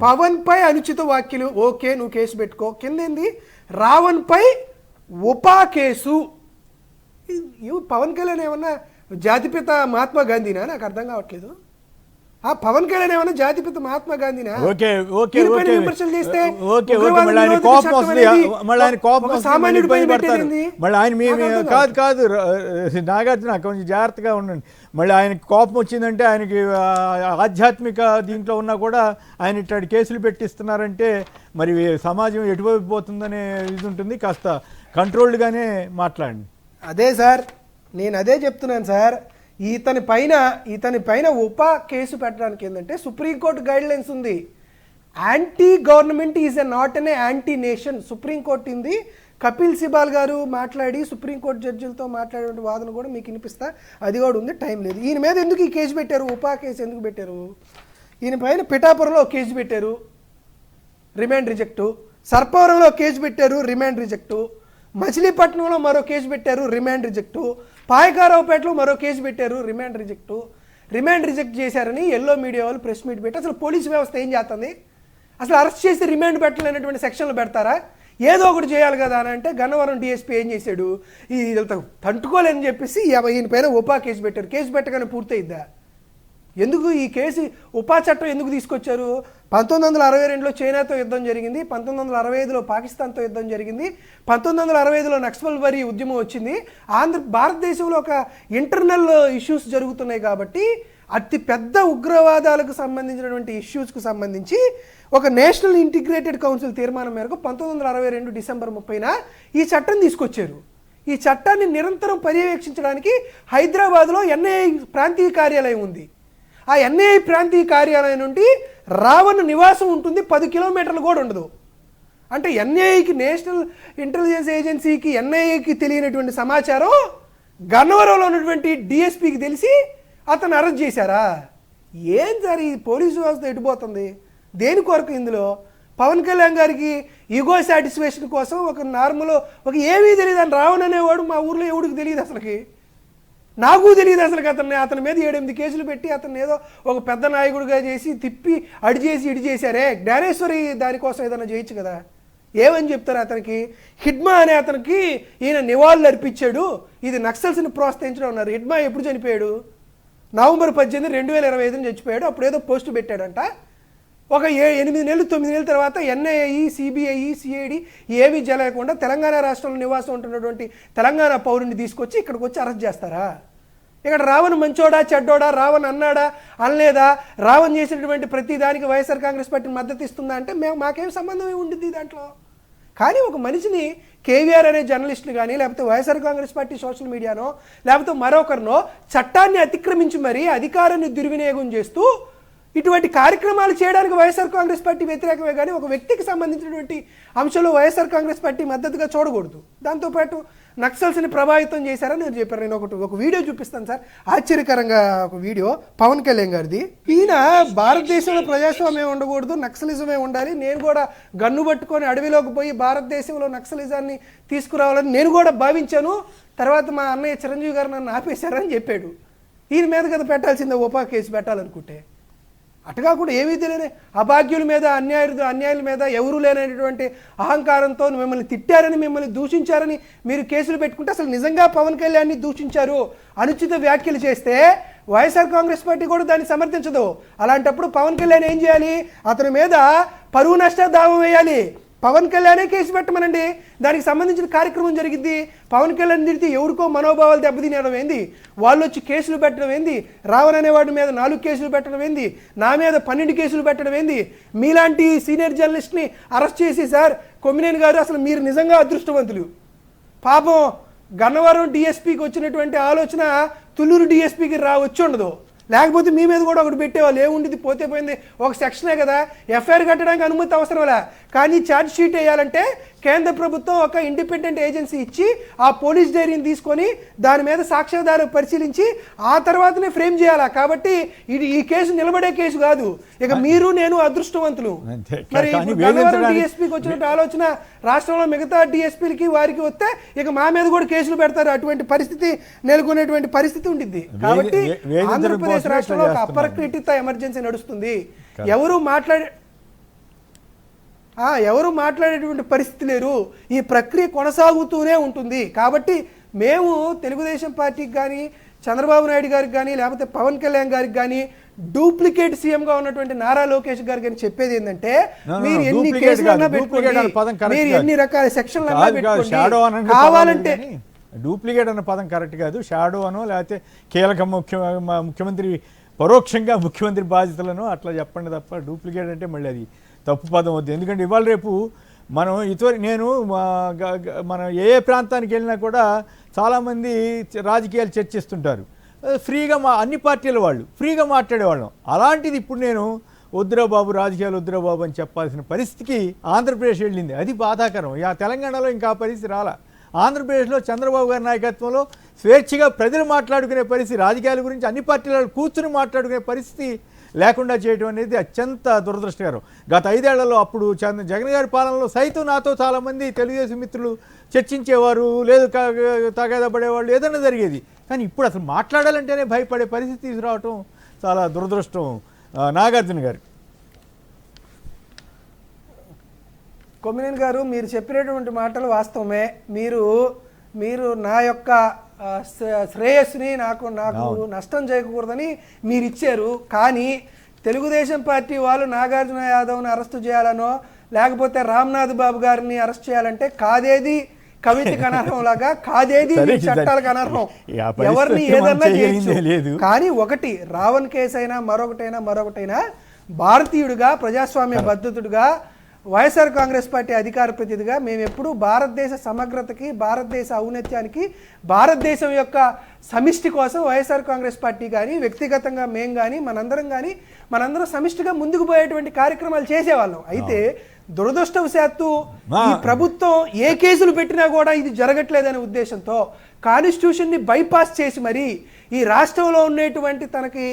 [SPEAKER 3] పవన్పై అనుచిత వ్యాఖ్యలు, ఓకే నువ్వు కేసు పెట్టుకో. కిందేంది రావణ్పై ఉపా కేసు. పవన్ కళ్యాణ్ ఏమన్నా జాతిపిత మహాత్మా గాంధీనా? నాకు అర్థం కావట్లేదు. పవన్ కళ్యాణ్ ఏమన్నా జాతిపిత మహాత్మా గాంధీనా? విమర్శలు చేస్తే
[SPEAKER 1] కాదు నాగార్జున కొంచెం జాగ్రత్తగా ఉండండి. మళ్ళీ ఆయనకి కోపం వచ్చిందంటే ఆయనకి ఆధ్యాత్మిక దీంట్లో ఉన్నా కూడా ఆయన ఇట్లాంటి కేసులు పెట్టిస్తున్నారంటే మరి సమాజం ఎటువైపు పోతుందనే ఇది ఉంటుంది. కాస్త కంట్రోల్డ్గానే మాట్లాడండి.
[SPEAKER 3] అదే సార్, నేను అదే చెప్తున్నాను సార్. ఇతని పైన ఉపా కేసు పెట్టడానికి ఏంటంటే సుప్రీంకోర్టు గైడ్ లైన్స్ ఉంది. Anti government is not an anti nation. Supreme court ఉంది. కపిల్ సిబాల్ గారు మాట్లాడి సుప్రీంకోర్టు జడ్జిలతో మాట్లాడే వాదన కూడా మీకు వినిపిస్తా. అది కూడా ఉంది, టైం లేదు. ఈయన మీద ఎందుకు ఈ కేసు పెట్టారు? ఉపా కేసు ఎందుకు పెట్టారు? ఈయన పైన పిఠాపురంలో కేసు పెట్టారు, రిమాండ్ రిజెక్టు. సర్పవరంలో కేసు పెట్టారు, రిమాండ్ రిజెక్టు. మచిలీపట్నంలో మరో కేసు పెట్టారు, రిమాండ్ రిజెక్టు. పాయకారావుపేటలో మరో కేసు పెట్టారు, రిమాండ్ రిజెక్టు. రిమాండ్ రిజెక్ట్ చేశారని ఎల్లో మీడియా వాళ్ళు ప్రెస్ మీట్ పెట్టి అసలు పోలీసు వ్యవస్థ ఏం చేస్తుంది? అసలు అరెస్ట్ చేసి రిమాండ్ పెట్టలేనటువంటి సెక్షన్లు పెడతారా? ఏదో ఒకటి చేయాలి కదా అని అంటే గన్నవరం డిఎస్పీ ఏం చేశాడు, ఈ తంటుకోలేని చెప్పేసి ఈయన పైన ఉపా కేసు పెట్టారు. కేసు పెట్టగానే పూర్తయిద్దా? ఎందుకు ఈ కేసు ఉపా చట్టం ఎందుకు తీసుకొచ్చారు? 1962లో చైనాతో యుద్ధం జరిగింది, 1965లో పాకిస్తాన్తో యుద్ధం జరిగింది, 1965లో నక్సల్బరీ ఉద్యమం వచ్చింది. భారతదేశంలో ఒక ఇంటర్నల్ ఇష్యూస్ జరుగుతున్నాయి కాబట్టి అతి పెద్ద ఉగ్రవాదాలకు సంబంధించినటువంటి ఇష్యూస్కు సంబంధించి ఒక నేషనల్ ఇంటిగ్రేటెడ్ కౌన్సిల్ తీర్మానం మేరకు 1962 డిసెంబర్ 30న ఈ చట్టం తీసుకొచ్చారు. ఈ చట్టాన్ని నిరంతరం పర్యవేక్షించడానికి హైదరాబాద్లో ఎన్ఐఏ ప్రాంతీయ కార్యాలయం ఉంది. ఆ ఎన్ఐఏ ప్రాంతీయ కార్యాలయం నుండి రావణ్ నివాసం ఉంటుంది, 10 కిలోమీటర్లు కూడా ఉండదు. అంటే ఎన్ఐఏకి, నేషనల్ ఇంటెలిజెన్స్ ఏజెన్సీకి, ఎన్ఐఏకి తెలియనటువంటి సమాచారం గన్నవరంలో ఉన్నటువంటి డిఎస్పీకి తెలిసి అతను అరెస్ట్ చేశారా? ఏం సార్ ఈ పోలీసు వ్యవస్థ ఎటుపోతుంది? దేని కొరకు ఇందులో? పవన్ కళ్యాణ్ గారికి ఈగో సాటిస్ఫాక్షన్ కోసం ఒక నార్మల్ ఒక ఏమీ తెలియదు అని రావణ్ అనేవాడు మా ఊర్లో ఎవడికి తెలియదు, అసలుకి నాకు తెలియదు అసలు. అతని మీద 7-8 కేసులు పెట్టి అతను ఏదో ఒక పెద్ద నాయకుడిగా చేసి తిప్పి ఇడి చేశారే. జ్ఞానేశ్వరి దానికోసం ఏదైనా చేయొచ్చు కదా. ఏమని చెప్తారు అతనికి? హిడ్మా అనే అతనికి ఈయన నివాళులు అర్పించాడు, ఇది నక్సల్స్ని ప్రోత్సహించడం అన్నారు. హిడ్మా ఎప్పుడు చనిపోయాడు? నవంబర్ 18, 2025 చచ్చిపోయాడు. అప్పుడు ఏదో పోస్టు పెట్టాడంట. ఒక 8 నెలలు 9 నెలల తర్వాత ఎన్ఐఏ, సిబిఐ, సిఐడి ఏమీ జరగకుండా తెలంగాణ రాష్ట్రంలో నివాసం ఉంటున్నటువంటి తెలంగాణ పౌరుని తీసుకొచ్చి ఇక్కడికి వచ్చి అరెస్ట్ చేస్తారా? ఇక్కడ రావణ్ మంచోడా చెడ్డోడా, రావణ్ అన్నాడా అనలేదా, రావణ్ చేసినటువంటి ప్రతి దానికి వైఎస్ఆర్ కాంగ్రెస్ పార్టీ మద్దతు ఇస్తుందా అంటే మాకేం సంబంధం ఉంటుంది దాంట్లో. కానీ ఒక మనిషిని కేవీఆర్ అనే జర్నలిస్టులు కానీ లేకపోతే వైఎస్ఆర్ కాంగ్రెస్ పార్టీ సోషల్ మీడియానో లేకపోతే మరొకరినో చట్టాన్ని అతిక్రమించి మరీ అధికారాన్ని దుర్వినియోగం చేస్తూ ఇటువంటి కార్యక్రమాలు చేయడానికి వైఎస్ఆర్ కాంగ్రెస్ పార్టీ వ్యతిరేకమే కానీ ఒక వ్యక్తికి సంబంధించినటువంటి అంశంలో వైఎస్ఆర్ కాంగ్రెస్ పార్టీ మద్దతుగా చూడకూడదు. దాంతోపాటు నక్సల్స్ని ప్రభావితం చేశారని నేను చెప్పారు. నేను ఒక వీడియో చూపిస్తాను సార్, ఆశ్చర్యకరంగా ఒక వీడియో పవన్ కళ్యాణ్ గారిది. ఈయన భారతదేశంలో ప్రజాస్వామ్యం ఉండకూడదు, నక్సలిజమే ఉండాలి, నేను కూడా గన్ను పట్టుకొని అడవిలోకి పోయి భారతదేశంలో నక్సలిజాన్ని తీసుకురావాలని నేను కూడా భావించాను, తర్వాత మా అన్నయ్య చిరంజీవి గారు నన్ను ఆపేశారని చెప్పాడు. ఈయన మీద కదా పెట్టాల్సిందే ఉపా కేసు పెట్టాలనుకుంటే. అటుగా కూడా ఏమీ తెలియని అభాగ్యుల మీద అన్యాయుల మీద ఎవరూ లేనటువంటి అహంకారంతో మిమ్మల్ని తిట్టారని మిమ్మల్ని దూషించారని మీరు కేసులు పెట్టుకుంటే అసలు నిజంగా పవన్ కళ్యాణ్ని దూషించారు, అనుచిత వ్యాఖ్యలు చేస్తే వైఎస్ఆర్ కాంగ్రెస్ పార్టీ కూడా దాన్ని సమర్థించదు. అలాంటప్పుడు పవన్ కళ్యాణ్ ఏం చేయాలి? అతని మీద పరువు నష్ట దావం వేయాలి, పవన్ కళ్యాణే కేసు పెట్టమనండి, దానికి సంబంధించిన కార్యక్రమం జరిగింది. పవన్ కళ్యాణ్ తిరిగితే ఎవరికో మనోభావాలు దెబ్బతినడం ఏంది, వాళ్ళు వచ్చి కేసులు పెట్టడం ఏంది, రావణ్ అనేవాడి మీద 4 కేసులు పెట్టడం ఏంది, నా మీద 12 కేసులు పెట్టడం ఏంది, మీలాంటి సీనియర్ జర్నలిస్ట్ని అరెస్ట్ చేసి సార్ కొమ్మినేని గారు అసలు మీరు నిజంగా అదృష్టవంతులు. పాపం గన్నవరం డిఎస్పీకి వచ్చినటువంటి ఆలోచన తుళ్ళూరు డిఎస్పీకి వచ్చి ఉండదు, లేకపోతే మీ మీద కూడా ఒకటి పెట్టేవాళ్ళు. ఏముండిది పోతే పోయింది, ఒక సెక్షనే కదా, ఎఫ్ఐఆర్ కట్టడానికి అనుమతి అవసరంలే. కానీ ఛార్జ్ షీట్ వేయాలంటే కేంద్ర ప్రభుత్వం ఒక ఇండిపెండెంట్ ఏజెన్సీ ఇచ్చి ఆ పోలీస్ డైరీని తీసుకొని దాని మీద సాక్ష్యాధారం పరిశీలించి ఆ తర్వాతనే ఫ్రేమ్ చేయాలా. కాబట్టి ఈ కేసు నిలబడే కేసు కాదు. ఇక మీరు నేను అదృష్టవంతులు. మరి డిఎస్పీకి వచ్చినట్టు ఆలోచన రాష్ట్రంలో మిగతా డిఎస్పీలకి వారికి వస్తే ఇక మా మీద కూడా కేసులు పెడతారు. అటువంటి పరిస్థితి నెలకొనేటువంటి పరిస్థితి ఉండిద్ది. కాబట్టి ఆంధ్రప్రదేశ్ రాష్ట్రంలో ఒక అపరికృత ఎమర్జెన్సీ నడుస్తుంది. ఎవరు మాట్లాడేటువంటి పరిస్థితి లేరు. ఈ ప్రక్రియ కొనసాగుతూనే ఉంటుంది. కాబట్టి మేము తెలుగుదేశం పార్టీకి కానీ చంద్రబాబు నాయుడు గారికి కానీ లేకపోతే పవన్ కళ్యాణ్ గారికి కానీ డూప్లికేట్ సీఎంగా ఉన్నటువంటి నారా లోకేష్ గారికి కానీ చెప్పేది ఏంటంటే మీరు ఎన్ని కేసులన్నా పెట్టుకోండి, మీరు ఎన్ని రకాల సెక్షన్లన్నా పెట్టుకోండి, కావాలంటే
[SPEAKER 1] డూప్లికేట్ అన్న పదం కరెక్ట్ కాదు. షాడో అనో లేకపోతే కీలక ముఖ్యమంత్రి పరోక్షంగా ముఖ్యమంత్రి బాధ్యతలను అట్లా చెప్పండి తప్ప డూప్లికేట్ అంటే మళ్ళీ అది తప్పు పదం వద్దు. ఎందుకంటే ఇవాళ రేపు మనం నేను మనం ఏ ప్రాంతానికి వెళ్ళినా కూడా చాలామంది రాజకీయాలు చర్చిస్తుంటారు, ఫ్రీగా అన్ని పార్టీల వాళ్ళు ఫ్రీగా మాట్లాడేవాళ్ళం. అలాంటిది ఇప్పుడు నేను వద్దురా బాబు రాజకీయాలు వద్దురా బాబు అని చెప్పాల్సిన పరిస్థితికి ఆంధ్రప్రదేశ్ వెళ్ళింది. అది బాధాకరం. తెలంగాణలో ఇంకా పరిస్థితి రాలా. ఆంధ్రప్రదేశ్లో చంద్రబాబు గారి నాయకత్వంలో స్వేచ్ఛగా ప్రజలు మాట్లాడుకునే పరిస్థితి, రాజకీయాల గురించి అన్ని పార్టీల కూర్చుని మాట్లాడుకునే పరిస్థితి లేకుండా చేయడం అనేది అత్యంత దురదృష్టకరం. గత 5 ఏళ్లలో అప్పుడు జగన్ గారి పాలనలో సైతం నాతో చాలామంది తెలుగుదేశం మిత్రులు చర్చించేవారు, లేదు తగాదా పడేవాళ్ళు, ఏదైనా జరిగేది. కానీ ఇప్పుడు అసలు మాట్లాడాలంటేనే భయపడే పరిస్థితి తీసుకురావటం చాలా దురదృష్టం. నాగార్జున గారు.
[SPEAKER 3] కొమ్మినేని గారు, మీరు చెప్పినటువంటి మాటలు వాస్తవమే. మీరు నా యొక్క శ్రేయస్సుని నాకు నష్టం చేయకూడదని మీరు ఇచ్చారు. కానీ తెలుగుదేశం పార్టీ వాళ్ళు నాగార్జున యాదవ్ని అరెస్టు చేయాలనో లేకపోతే రామ్నాథ్ బాబు గారిని అరెస్ట్ చేయాలంటే కాదేది కవితకి అనర్హం లాగా, కాదేది చట్టాలకు అనర్హం, ఎవరిని ఏదన్నా చేయొచ్చు. కానీ ఒకటి రావణ్ కేసు అయినా మరొకటైనా భారతీయుడిగా ప్రజాస్వామ్య బద్ధతుడిగా వైఎస్ఆర్ కాంగ్రెస్ పార్టీ అధికార ప్రతినిధిగా మేము ఎప్పుడూ భారతదేశ సమగ్రతకి, భారతదేశ ఔన్నత్యానికి, భారతదేశం యొక్క సమిష్టి కోసం వైఎస్ఆర్ కాంగ్రెస్ పార్టీ కానీ వ్యక్తిగతంగా మేము కానీ మనందరం సమిష్టిగా ముందుకు పోయేటువంటి కార్యక్రమాలు చేసేవాళ్ళం. అయితే దురదృష్టవశాత్తు ఈ ప్రభుత్వం ఏ కేసులు పెట్టినా కూడా ఇది జరగట్లేదనే ఉద్దేశంతో కాన్స్టిట్యూషన్ని బైపాస్ చేసి మరి ఈ రాష్ట్రంలో ఉండేటువంటి తనకి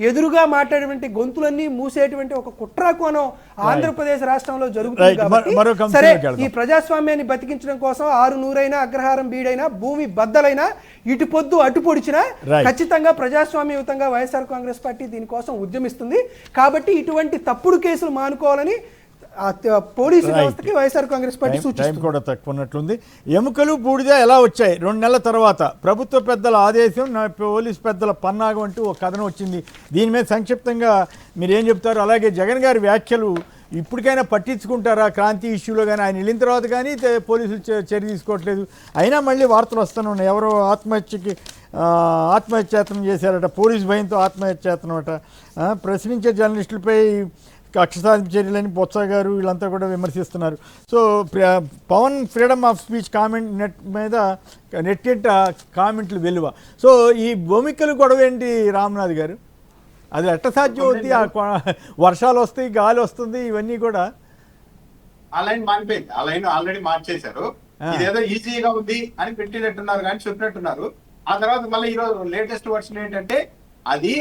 [SPEAKER 3] ఎదురుగా మాట్లాడేటువంటి గొంతులన్నీ మూసేటువంటి ఒక కుట్రకోణం ఆంధ్రప్రదేశ్ రాష్ట్రంలో జరుగుతుంది. కాబట్టి సరే, ఈ ప్రజాస్వామ్యాన్ని బతికించడం కోసం 600 అగ్రహారం బీడైనా భూమి బద్దలైనా ఇటు పొద్దు అటు పొడిచినా ఖచ్చితంగా ప్రజాస్వామ్యయుతంగా వైఎస్ఆర్ కాంగ్రెస్ పార్టీ దీనికోసం ఉద్యమిస్తుంది. కాబట్టి ఇటువంటి తప్పుడు కేసులు మానుకోవాలని పోలీసు వ్యవస్థకి వైఎస్ఆర్ కాంగ్రెస్ పార్టీ
[SPEAKER 1] టైం కూడా తక్కువ ఉన్నట్లుంది. ఎముకలు బూడిద ఎలా వచ్చాయి 2 నెలల తర్వాత ప్రభుత్వ పెద్దల ఆదేశం, పోలీసు పెద్దల పన్నాగం అంటూ ఒక కథనం వచ్చింది. దీని మీద సంక్షిప్తంగా మీరు ఏం చెప్తారు? అలాగే జగన్ గారి వ్యాఖ్యలు ఇప్పటికైనా పట్టించుకుంటారా? క్రాంతి ఇష్యూలో కానీ ఆయన వెళ్ళిన తర్వాత కానీ పోలీసులు చర్య తీసుకోవట్లేదు, అయినా మళ్ళీ వార్తలు వస్తూనే ఉన్నాయి. ఎవరో ఆత్మహత్యకి ఆత్మహత్యాయత్నం చేశారట, పోలీస్ భయంతో ఆత్మహత్యాయత్నం అట. ప్రశ్నించే జర్నలిస్టులపై కక్ష సాధింపు చర్యలని బొత్స గారు వీళ్ళంతా కూడా విమర్శిస్తున్నారు. So Pawan freedom of speech comment మీద నెట్టింట కామెంట్లు వెలువ. సో ఈ భూమికలు గొడవ ఏంటి రామ్నాథ్ గారు? అది ఎట్ట సాధ్యం అవుతుంది? వర్షాలు వస్తాయి, గాలి వస్తుంది, ఇవన్నీ కూడా.
[SPEAKER 2] ఆ లైన్ మారిపోయింది, ఆ లైన్ ఆల్రెడీ మార్చేశారు. ఇదేదో ఈజీగా ఉంది అని పెట్టినట్టున్నారు కానీ చెప్పినట్టున్నారు. ఆ తర్వాత మళ్ళీ ఈరోజు లేటెస్ట్ వర్షన్ ఏంటంటే అది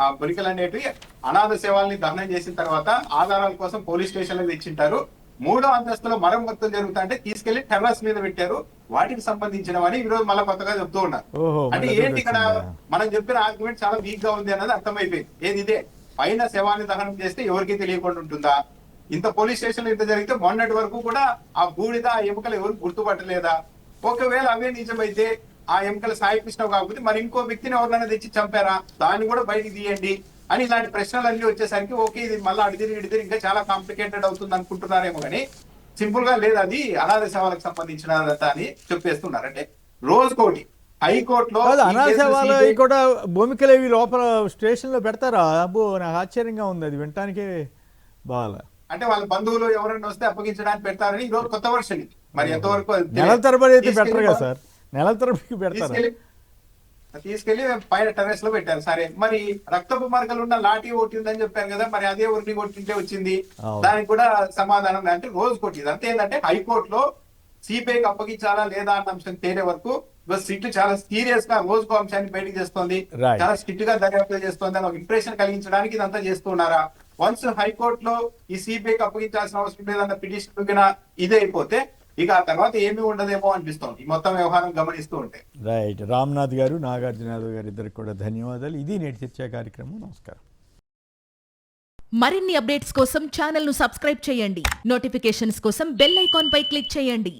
[SPEAKER 2] ఆ పొలికలు అనేటివి అనాథ శవాల్ని దహనం చేసిన తర్వాత ఆధారాల కోసం పోలీస్ స్టేషన్ లో తెచ్చింటారు. 3వ అంతస్తులో మరమ్మతులు జరుగుతుంటే తీసుకెళ్లి టెర్రస్ మీద పెట్టారు. వాటికి సంబంధించినవని ఈ రోజు మళ్ళీ కొత్తగా చెప్తూ ఉన్నారు. అంటే ఏంటి ఇక్కడ మనం చెప్పిన ఆర్గ్యుమెంట్ చాలా వీక్ గా ఉంది అన్నది అర్థమైపోయింది. ఏది ఇదే, పైన శవాన్ని దహనం చేస్తే ఎవరికి తెలియకుండా ఉంటుందా? ఇంత పోలీస్ స్టేషన్ లో ఇంత జరిగితే మొన్నటి వరకు కూడా ఆ బూడిద ఆ ఎముకలు ఎవరు గుర్తుపట్టలేదా? ఒకవేళ అవే నిజమైతే ఆ ఎముకలు సాయికృష్ణవు కాకపోతే మరి ఇంకో వ్యక్తిని ఎవరినైనా తెచ్చి చంపారా? దాన్ని కూడా బయటికి తీయండి అని ఇలాంటి ప్రశ్నలన్నీ వచ్చేసరికి ఓకే ఇది మళ్ళీ అడిదిరి ఇంకా చాలా కాంప్లికేటెడ్ అవుతుంది అనుకుంటున్నారేమో కానీ సింపుల్ గా లేదు, అది అనాథ శవాలకు సంబంధించిన అని చెప్పేస్తున్నారు. అంటే రోజుకోటి హైకోర్టులో
[SPEAKER 1] అనాథ శవాలు కూడా భూమికలు ఇవి లోపల స్టేషన్ లో పెడతారా? అబ్బో నాకు ఆశ్చర్యంగా ఉంది, అది వినటానికే బాగా.
[SPEAKER 2] అంటే వాళ్ళ బంధువులు ఎవరైనా వస్తే అప్పగించడానికి పెడతారని ఈ రోజు కొత్త వర్షన్. మరి ఎంతవరకు
[SPEAKER 1] నెలల తరబడి అయితే బెటర్ కదా సార్, నెలల తరబడికి పెడతారు.
[SPEAKER 2] తీసుకెళ్లి పైన టెర్రస్ లో పెట్టారు. సరే, మరి రక్తపు మరకలు ఉన్న లాఠీ కొట్టిందని చెప్పారు కదా, మరి అదే ఊరిని కొట్టింటే వచ్చింది, దానికి కూడా సమాధానం అంటే రోజు కొట్టింది. అంతే ఏంటంటే హైకోర్టులో సిబిఐకి అప్పగించాలా లేదా అన్న అంశం తేలే వరకు సిట్ చాలా సీరియస్ గా రోజుకో అంశాన్ని బయటకు చేస్తోంది, చాలా స్ట్రిక్ట్ గా దర్యాప్తు చేస్తోంది అని ఒక ఇంప్రెషన్ కలిగించడానికి ఇదంతా చేస్తున్నారా? వన్స్ హైకోర్టులో ఈ సిబిఐకి అప్పగించాల్సిన అవసరం లేదన్న పిటిషన్ ఇదే అయిపోతే ఇక ఆ తర్వాత ఏమీ ఉండదేమో అనిపిస్తోంది ఈ మొత్తం వ్యవహారం గమనిస్తూ ఉంటే.
[SPEAKER 1] రైట్. రామ్నాథ్ గారు, నాగార్జున యాదవ్ గారు ఇద్దరికి కూడా ధన్యవాదాలు. ఇది నేటి చర్చా కార్యక్రమం. నమస్కారం.
[SPEAKER 4] మరిన్ని అప్డేట్స్ కోసం ఛానల్ ను సబ్స్క్రైబ్ చేయండి. నోటిఫికేషన్స్ కోసం బెల్ ఐకాన్ పై క్లిక్ చేయండి.